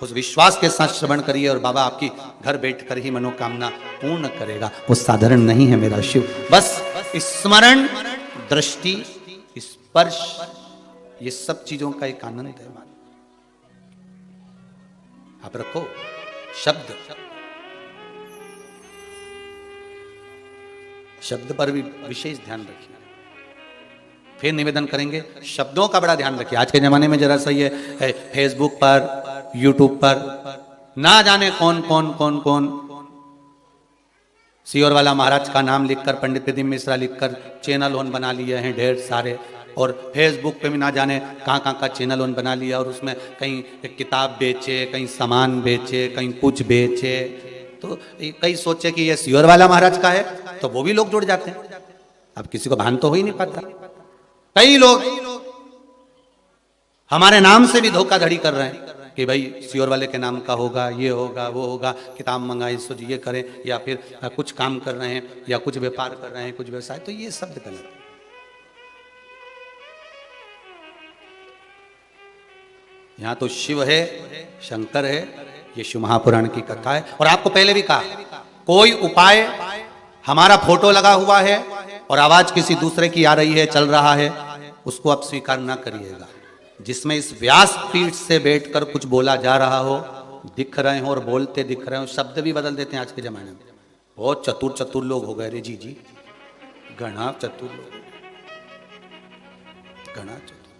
उस विश्वास के साथ श्रवण करिए और बाबा आपकी घर बैठकर ही मनोकामना पूर्ण करेगा। वो साधारण नहीं है मेरा शिव, बस स्मरण, दृष्टि, स्पर्श, ये सब चीजों का एक आनंद है। आप रखो शब्द, शब्द पर भी विशेष ध्यान रखिए। फिर निवेदन करेंगे, शब्दों का बड़ा ध्यान रखिए। आज के जमाने में जरा सा ये फेसबुक पर, यूट्यूब पर ना जाने कौन कौन कौन कौन सियोर वाला महाराज का नाम लिखकर, पंडित प्रदीप मिश्रा लिखकर चैनल ऑन बना लिए हैं ढेर सारे, और फेसबुक पे भी ना जाने कहाँ कहाँ का चैनल ऑन बना लिया, और उसमें कहीं किताब बेचे, कहीं सामान बेचे, कहीं कुछ बेचे। तो कई सोचे कि ये सियोर वाला महाराज का है, तो वो भी लोग जुड़ जाते हैं। अब किसी को भान तो हो ही नहीं पाता। कई लोग हमारे नाम से भी धोखाधड़ी कर रहे हैं कि भाई सियोर वाले के नाम का होगा, ये होगा, वो होगा, किताब मंगाए सो ये करें, या फिर कुछ काम कर रहे हैं, या कुछ व्यापार कर रहे हैं, कुछ व्यवसाय। तो ये शब्द गलत है। यहां तो शिव है, शंकर है, ये शिव महापुराण की कथा है। और आपको पहले भी कहा, कोई उपाय, हमारा फोटो लगा हुआ है और आवाज किसी दूसरे की आ रही है, चल रहा है, उसको आप स्वीकार ना करिएगा। जिसमें इस व्यास पीठ से बैठकर कुछ बोला जा रहा हो, दिख रहे हो और बोलते दिख रहे हो, शब्द भी बदल देते हैं आज के जमाने में। बहुत चतुर चतुर लोग हो गए रे जी, घना चतुर लोग, घना चतुर,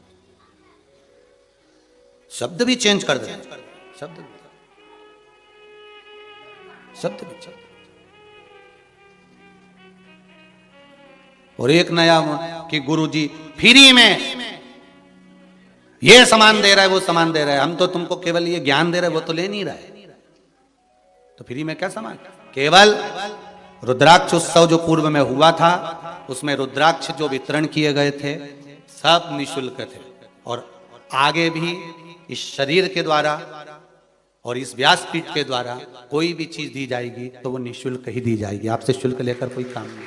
शब्द भी चेंज कर देते, शब्द भी चल। और एक नया कि गुरुजी फ्री में ये सामान दे रहा है, वो सामान दे रहा है, हम तो तुमको केवल ये ज्ञान दे रहे हैं, वो तो ले नहीं रहा है, तो फ्री में क्या सामान? केवल रुद्राक्ष उत्सव जो पूर्व में हुआ था, उसमें रुद्राक्ष जो वितरण किए गए थे सब निःशुल्क थे। और आगे भी इस शरीर के द्वारा और इस व्यासपीठ के द्वारा कोई भी चीज दी जाएगी तो वो निःशुल्क ही दी जाएगी। आपसे शुल्क लेकर कोई काम नहीं,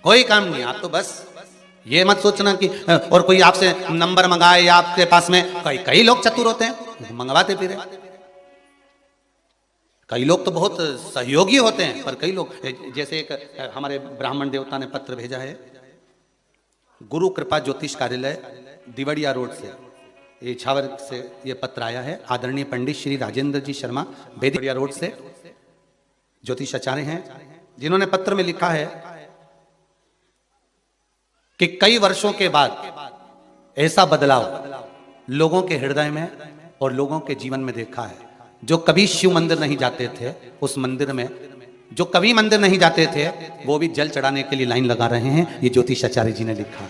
कोई काम नहीं। आप तो बस ये मत सोचना कि और कोई आपसे नंबर मंगाए या आपके पास में, कई लोग चतुर होते हैं, मंगवाते फिरे। कई लोग तो बहुत सहयोगी होते हैं, पर कई लोग, जैसे एक हमारे ब्राह्मण देवता ने पत्र भेजा है, गुरु कृपा ज्योतिष कार्यालय दिवड़िया रोड से, ये इछावर से ये पत्र आया है। आदरणीय पंडित श्री राजेंद्र जी शर्मा बेदिया रोड से ज्योतिष आचार्य हैं, जिन्होंने पत्र में लिखा है कि कई वर्षों के बाद ऐसा बदलाव लोगों के हृदय में और लोगों के जीवन में देखा है। जो कभी शिव मंदिर नहीं जाते थे, उस मंदिर में जो कभी मंदिर नहीं जाते थे, वो भी जल चढ़ाने के लिए लाइन लगा रहे हैं। ये ज्योतिष आचार्य जी ने लिखा है।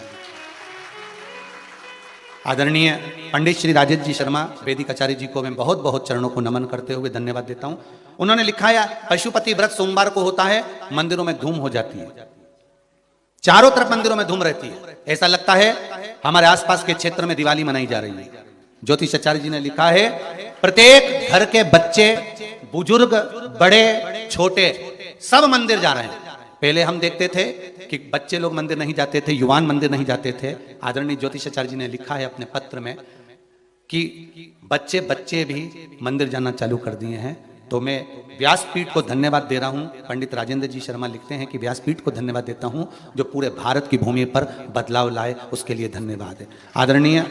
आदरणीय पंडित श्री राजेश जी शर्मा वैदिक आचार्य जी को मैं बहुत बहुत चरणों को नमन करते हुए धन्यवाद देता हूं। उन्होंने लिखा है, पशुपति व्रत सोमवार को होता है, मंदिरों में धूम हो जाती है, चारों तरफ मंदिरों में धूम रहती है, ऐसा लगता है हमारे आसपास के क्षेत्र में दिवाली मनाई जा रही है। ज्योतिष आचार्य जी ने लिखा है, प्रत्येक घर के बच्चे, बुजुर्ग, बड़े छोटे सब मंदिर जा रहे हैं। पहले हम देखते थे कि बच्चे लोग मंदिर नहीं जाते थे, युवान मंदिर नहीं जाते थे। आदरणीय ज्योतिष आचार्य जी ने लिखा है अपने पत्र में कि बच्चे भी मंदिर जाना चालू कर दिए हैं। तो मैं व्यासपीठ को धन्यवाद दे रहा हूं। पंडित राजेंद्र जी शर्मा लिखते हैं कि व्यासपीठ को धन्यवाद देता हूं जो पूरे भारत की भूमि पर बदलाव लाए, उसके लिए धन्यवाद है। आदरणीय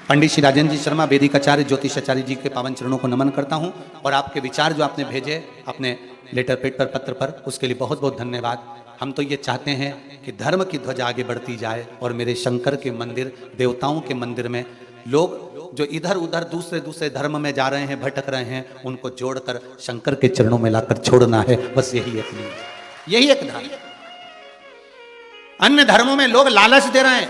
पंडित श्री राजेंद्र जी शर्मा वैदिक आचार्य ज्योतिष आचार्य जी के पावन चरणों को नमन करता हूं, और आपके विचार जो आपने भेजे अपने लेटर पेड पर, पत्र पर, उसके लिए बहुत बहुत धन्यवाद। हम तो ये चाहते हैं कि धर्म की ध्वजा आगे बढ़ती जाए, और मेरे शंकर के मंदिर, देवताओं के मंदिर में लोग जो इधर उधर दूसरे दूसरे धर्म में जा रहे हैं, भटक रहे हैं, उनको जोड़कर शंकर के चरणों में लाकर छोड़ना है। बस यही एक नहीं, यही एक धर्म। अन्य धर्मों में लोग लालच दे रहे हैं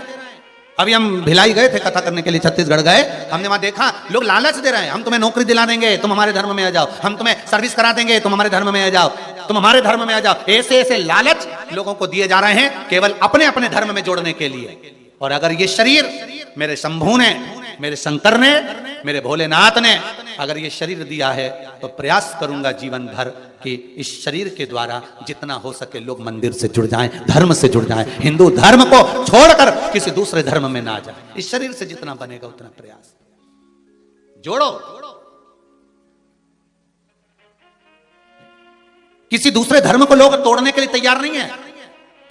अभी हम भिलाई गए थे कथा करने के लिए, छत्तीसगढ़ गए, हमने वहां देखा लोग लालच दे रहे हैं, हम तुम्हें नौकरी दिला देंगे, तुम हमारे धर्म में आ जाओ, हम तुम्हें सर्विस करा देंगे, तुम हमारे धर्म में आ जाओ, तुम हमारे धर्म में आ जाओ। ऐसे ऐसे लालच लोगों को दिए जा रहे हैं केवल अपने अपने धर्म में जोड़ने के लिए। और अगर ये शरीर मेरे शंभू ने, मेरे शंकर ने, मेरे भोलेनाथ ने अगर ये शरीर दिया है तो प्रयास करूंगा जीवन भर कि इस शरीर के द्वारा जितना हो सके लोग मंदिर से जुड़ जाएं, धर्म से जुड़ जाएं, हिंदू धर्म को छोड़कर किसी दूसरे धर्म में ना जाएं। इस शरीर से जितना बनेगा उतना प्रयास जोड़ो। किसी दूसरे धर्म को लोग तोड़ने के लिए तैयार नहीं है।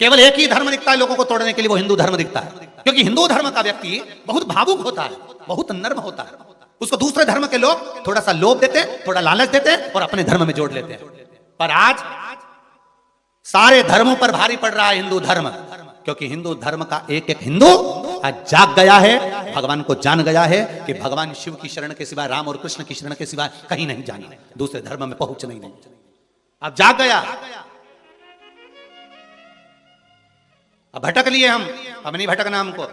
केवल एक ही धर्म दिखता है लोगों को तोड़ने के लिए, वो हिंदू धर्म दिखता है। क्योंकि हिंदू धर्म का व्यक्ति बहुत भावुक होता है, बहुत नर्म होता है। उसको दूसरे धर्म के लोग थोड़ा सा लोभ देते हैं, थोड़ा लालच देते हैं और अपने धर्म में जोड़ लेते हैं। पर आज सारे धर्मों पर भारी पड़ रहा है हिंदू धर्म, क्योंकि हिंदू धर्म का एक एक हिंदू आज जाग गया है, भगवान को जान गया है कि भगवान शिव की शरण के सिवाय, राम और कृष्ण की शरण के सिवाय कहीं नहीं जाना, दूसरे धर्म में पहुंच नहीं। अब जाग गया, अब भटक लिए हम, अब नहीं भटकना हमको।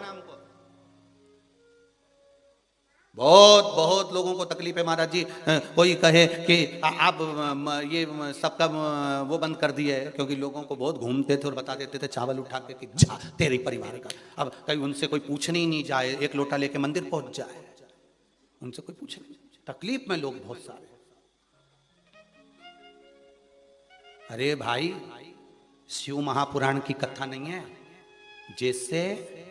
बहुत बहुत लोगों को तकलीफ है महाराज जी। कोई कहे कि आप ये सबका वो बंद कर दिए, क्योंकि लोगों को बहुत घूमते थे और बता देते थे चावल उठा के कि जा तेरे परिवार का। अब कहीं उनसे कोई पूछने ही नहीं जाए, एक लोटा लेके मंदिर पहुंच जाए, उनसे कोई पूछे नहीं। तकलीफ में लोग बहुत सारे। अरे भाई, शिव महापुराण की कथा नहीं है। जैसे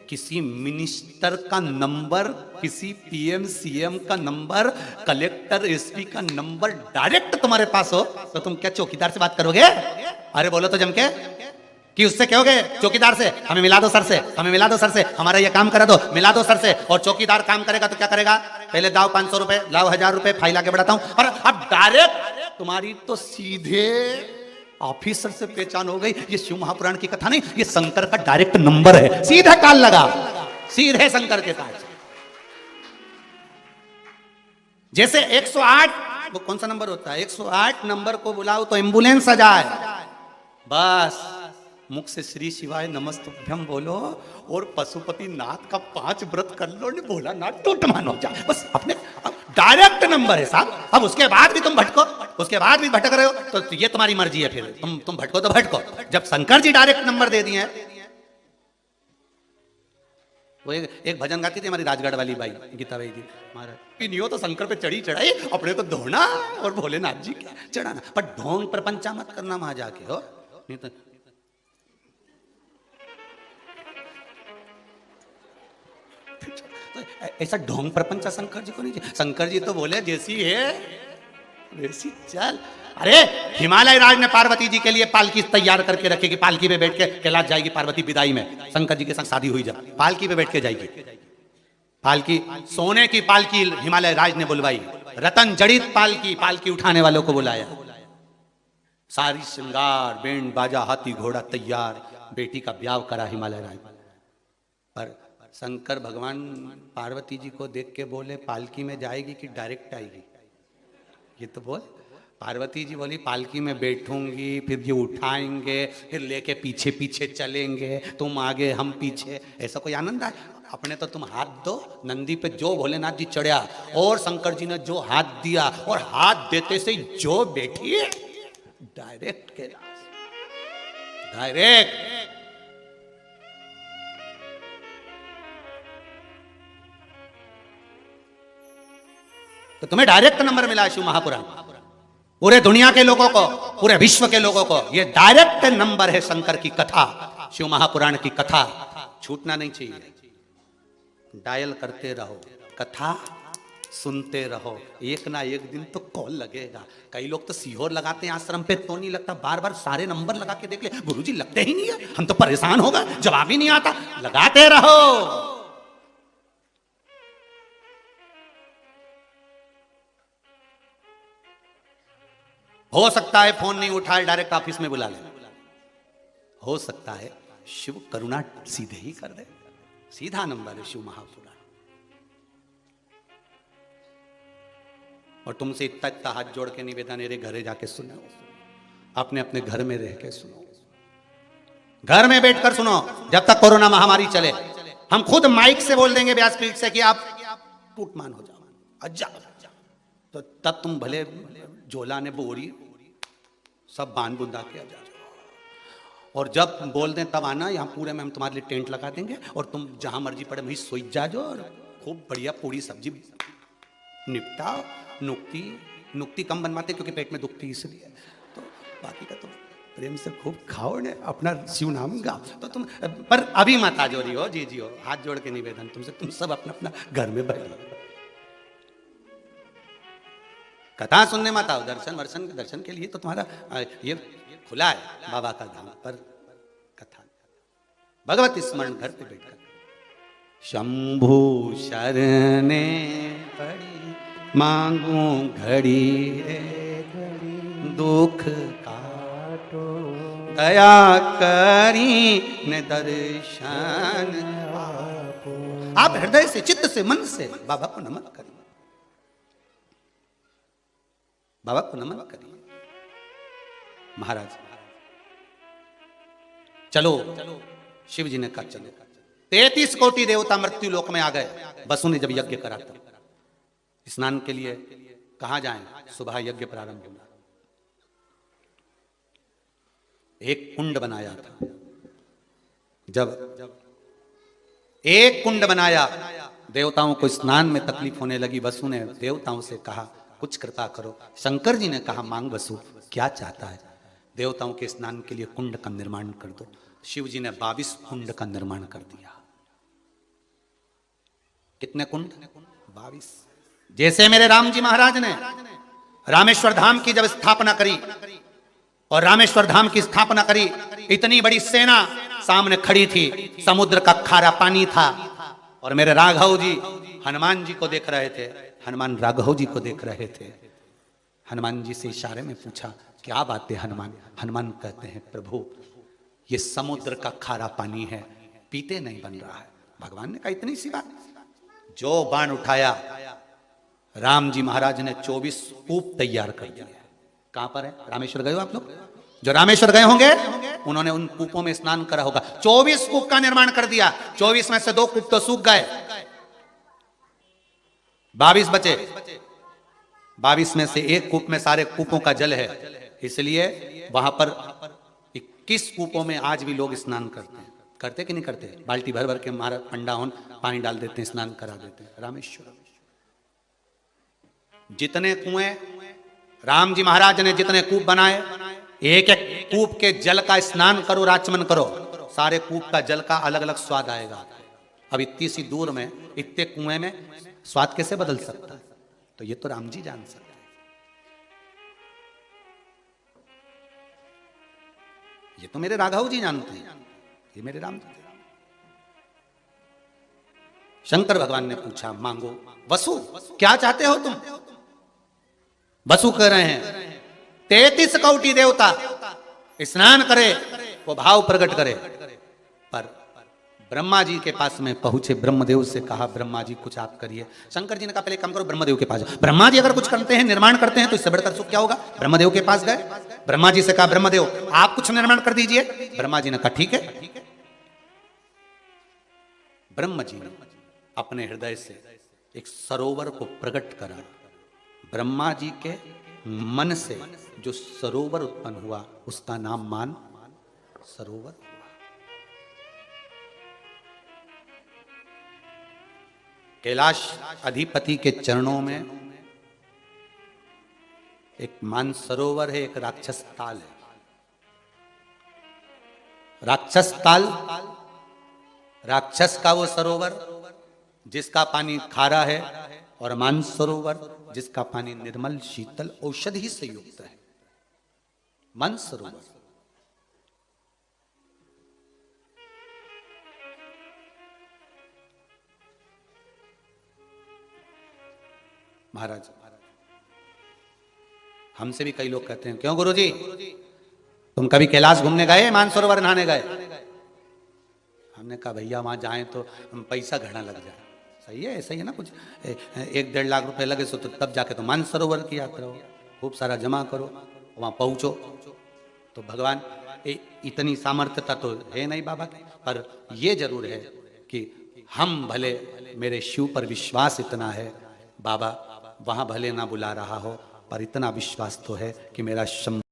किसी मिनिस्टर का नंबर, किसी पीएम सीएम का नंबर, कलेक्टर एसपी का नंबर डायरेक्ट तुम्हारे पास हो तो तुम क्या चौकीदार से बात करोगे? अरे बोलो तो जम के कि उससे कहोगे चौकीदार से हमें मिला दो सर से, हमें मिला दो सर से, हमारा ये काम करा दो, मिला दो सर से। और चौकीदार काम करेगा तो क्या करेगा? पहले दाओ 500 रुपए, लाओ 1000 रुपए, फाइल आके बढ़ाता हूं। और अब डायरेक्ट तुम्हारी तो सीधे ऑफिसर से पहचान हो गई। ये शिव महापुराण की कथा नहीं, ये शंकर का डायरेक्ट नंबर है। सीधा कॉल लगा, सीधे शंकर के पास। जैसे 108, वो कौन सा नंबर होता है? 108 नंबर को बुलाओ तो एम्बुलेंस आ जाए। बस मुख से श्री शिवाय नमस्तुभ्यम बोलो और पशुपति नाथ का 5 व्रत कर लो, नहीं बोला ना तो टमान हो जाए। बस अपने डायरेक्ट नंबर है साहब। अब उसके बाद भी तुम भटको, उसके बाद भी भटक रहे हो तो ये तुम्हारी मर्जी है। फिर तुम भटको तो भटको। जब शंकर जी डायरेक्ट नंबर दे दिए हैं। वो एक भजन गाती थी हमारी राजगढ़ वाली बाई गीता बाई जी, महाराज नहीं हो तो शंकर पे चढ़ी चढ़ाई, अपने को धोना और भोलेनाथ जी क्या चढ़ाना, पर ढोंग प्रपंचा मत करना वहां जाके हो। नहीं तो ऐसा ढोंग प्रपंचा शंकर जी को नहीं। शंकर जी तो बोले जैसी है वैसी चल। अरे हिमालय राज ने पार्वती जी के लिए पालकी तैयार करके रखी कि पालकी पे बैठ के कैलाश जाएगी पार्वती विदाई में। शंकर जी के साथ शादी हुई जब पालकी पे बैठ के जाएगी। पालकी सोने की पालकी हिमालय राज ने बुलवाई, रतन जड़ित पालकी, पालकी उठाने वालों को बुलाया, सारी श्रृंगार बैंड बाजा हाथी घोड़ा तैयार, बेटी का ब्याह करा हिमालय राज। पर शंकर भगवान पार्वती जी को देख के बोले पालकी में जाएगी कि डायरेक्ट आएगी? ये तो बोल। पार्वती जी बोली पालकी में बैठूंगी, फिर ये उठाएंगे, फिर लेके पीछे पीछे चलेंगे, तुम आगे हम पीछे। ऐसा कोई आनंद है? अपने तो तुम हाथ दो। नंदी पे जो भोलेनाथ जी चढ़ा और शंकर जी ने जो हाथ दिया और हाथ देते से जो बैठी डायरेक्ट कैलाश, डायरेक्ट। तो तुम्हें डायरेक्ट नंबर मिला है शिव महापुराण। पूरे दुनिया के लोगों को, पूरे विश्व के लोगों को ये डायरेक्ट नंबर है। शंकर की कथा, शिव महापुराण की कथा छूटना नहीं चाहिए। डायल करते रहो, कथा सुनते रहो, एक ना एक दिन तो कॉल लगेगा। कई लोग तो सीहोर लगाते हैं आश्रम पे, तो नहीं लगता। बार बार सारे नंबर लगा के देख ले, गुरुजी लगते ही नहीं है, हम तो परेशान हो गए, जवाब ही नहीं आता। लगाते रहो। हो सकता है फोन नहीं उठाए, डायरेक्ट ऑफिस में बुला ले। हो सकता है शिव करुणा सीधे ही कर दे। सीधा नंबर है शिव महापुराण। और तुमसे इतना इतना हाथ जोड़ के निवेदन, मेरे घरे जाके सुनो, अपने अपने घर में रह के सुनो, घर में बैठकर सुनो, जब तक कोरोना महामारी चले। हम खुद माइक से बोल देंगे व्यासपीठ से कि आप टूटमान हो जाओ, अच्छा, तो तब तुम भले झोला ने बोरी सब बांध बुंदा के आ जाओ, और जब बोल दें तब आना, यहाँ पूरे में हम तुम्हारे लिए टेंट लगा देंगे और तुम जहां मर्जी पड़े वहीं सोई जाओ और खूब बढ़िया पूरी सब्जी निपटा। नुक्ति कम बनवाते क्योंकि पेट में दुखती इसलिए, तो बाकी का तो प्रेम से खूब खाओ ने अपना शिव नाम गाओ। तो तुम पर अभी मत आ जोरी हो जी हो, हाथ जोड़ के निवेदन तुमसे, तुम सब अपना अपना घर में बैठो, कथा सुनने मत आओ, दर्शन के लिए तो तुम्हारा ये खुला है बाबा का धाम, पर कथा भगवत स्मरण घर पे बैठकर शंभु शरणे पड़ी मांगू घड़ी रे घड़ी, दुख काटो दया करी ने दर्शन आपो। आप हृदय से, चित्त से, मन से बाबा को नमन करिए, बाबा को नमन करिए। महाराज चलो, शिव जी ने कहा चलो। 33 कोटि देवता मृत्यु लोक में आ गए। वसु ने जब यज्ञ करा था, स्नान के लिए कहां जाएं? सुबह यज्ञ प्रारंभ हुआ, एक कुंड बनाया था। जब एक कुंड बनाया, देवताओं को स्नान में तकलीफ होने लगी। वसु ने देवताओं से कहा कुछ कृपा करो। शंकर जी ने कहा मांग वसु, क्या चाहता है? देवताओं के स्नान के लिए कुंड का निर्माण कर दो। शिव जी ने 22 कुंड का निर्माण कर दिया। कितने कुंड? 22। जैसे मेरे राम जी महाराज ने रामेश्वर धाम की जब स्थापना करी, और रामेश्वर धाम की स्थापना करी, इतनी बड़ी सेना सामने खड़ी थी, समुद्र का खारा पानी था, और मेरे राघव जी हनुमान जी को देख रहे थे। हनुमान राघव जी को देख रहे थे। हनुमान जी से इशारे में पूछा क्या बात है हनुमान? हनुमान कहते हैं प्रभु ये समुद्र का खारा पानी है, पीते नहीं बन रहा है। भगवान ने कहा इतनी सी बात? जो बाण उठाया, राम जी महाराज ने 24 कूप तैयार कर दिए। कहां पर है? रामेश्वर गए हो आप लोग? जो रामेश्वर गए होंगे उन्होंने उन कूपों में स्नान करा होगा। 24 कूप का निर्माण कर दिया। 24 में से 2 कूप तो सूख गए, 22 बचे। 22 में से 1 कूप में सारे कूपों का जल है, इसलिए वहां पर 21 कूपों में आज भी लोग स्नान करते हैं। करते कि नहीं करते? बाल्टी भर भर के महाराज पंडा होन पानी डाल देते हैं, स्नान करा देते हैं। रामेश्वर जितने कुएं राम जी महाराज ने जितने कूप बनाए, एक एक कूप के जल का स्नान करो, राचमन करो, सारे कूप का जल का अलग अलग स्वाद आएगा। अब इतनी सी दूर में इतने कुएं में स्वाद कैसे बदल सकता है? तो ये तो राम जी जान सकते हैं। ये तो मेरे राघव जी जानते हैं, ये मेरे राम जी। शंकर भगवान ने पूछा मांगो। वसु क्या चाहते हो तुम? वसु कह रहे हैं 33 कोटि देवता स्नान करे, वो भाव प्रकट करे, पर ब्रह्मा जी के पास में पहुंचे। ब्रह्मदेव से कहा ब्रह्मा जी कुछ आप करिए। शंकर जी ने कहा पहले काम करो, ब्रह्मदेव के पास जाओ। ब्रह्मा जी अगर कुछ करते हैं, निर्माण करते हैं, तो इससे बढ़कर सुख क्या होगा? ब्रह्मदेव के पास गए, ब्रह्मा जी से कहा ब्रह्मदेव आप कुछ निर्माण कर दीजिए। ब्रह्मा जी ने कहा ठीक है। ब्रह्म जी ने अपने हृदय से एक सरोवर को प्रकट करा। ब्रह्मा जी के मन से जो सरोवर उत्पन्न हुआ उसका नाम मान सरोवर। कैलाश अधिपति के चरणों में एक मानसरोवर है, एक राक्षस ताल है। राक्षस ताल, राक्षस का वो सरोवर जिसका पानी खारा है, और मानसरोवर जिसका पानी निर्मल शीतल औषधि से युक्त है। मानसरोवर महाराज, हमसे भी कई लोग कहते हैं क्यों गुरुजी तुम कभी कैलाश घूमने गए, मानसरोवर नहाने गए? हमने कहा भैया वहां जाएं तो पैसा घड़ा लग जाए। सही है, सही है ना, कुछ 1-1.5 लाख रुपए लगे सो तो तब जाके तो मानसरोवर की यात्रा हो, खूब सारा जमा करो, वहां पहुंचो। तो भगवान इतनी सामर्थ्यता तो है नहीं बाबा की, पर यह जरूर है कि हम भले, मेरे शिव पर विश्वास इतना है, बाबा वहां भले ना बुला रहा हो, पर इतना विश्वास तो है कि मेरा शंभू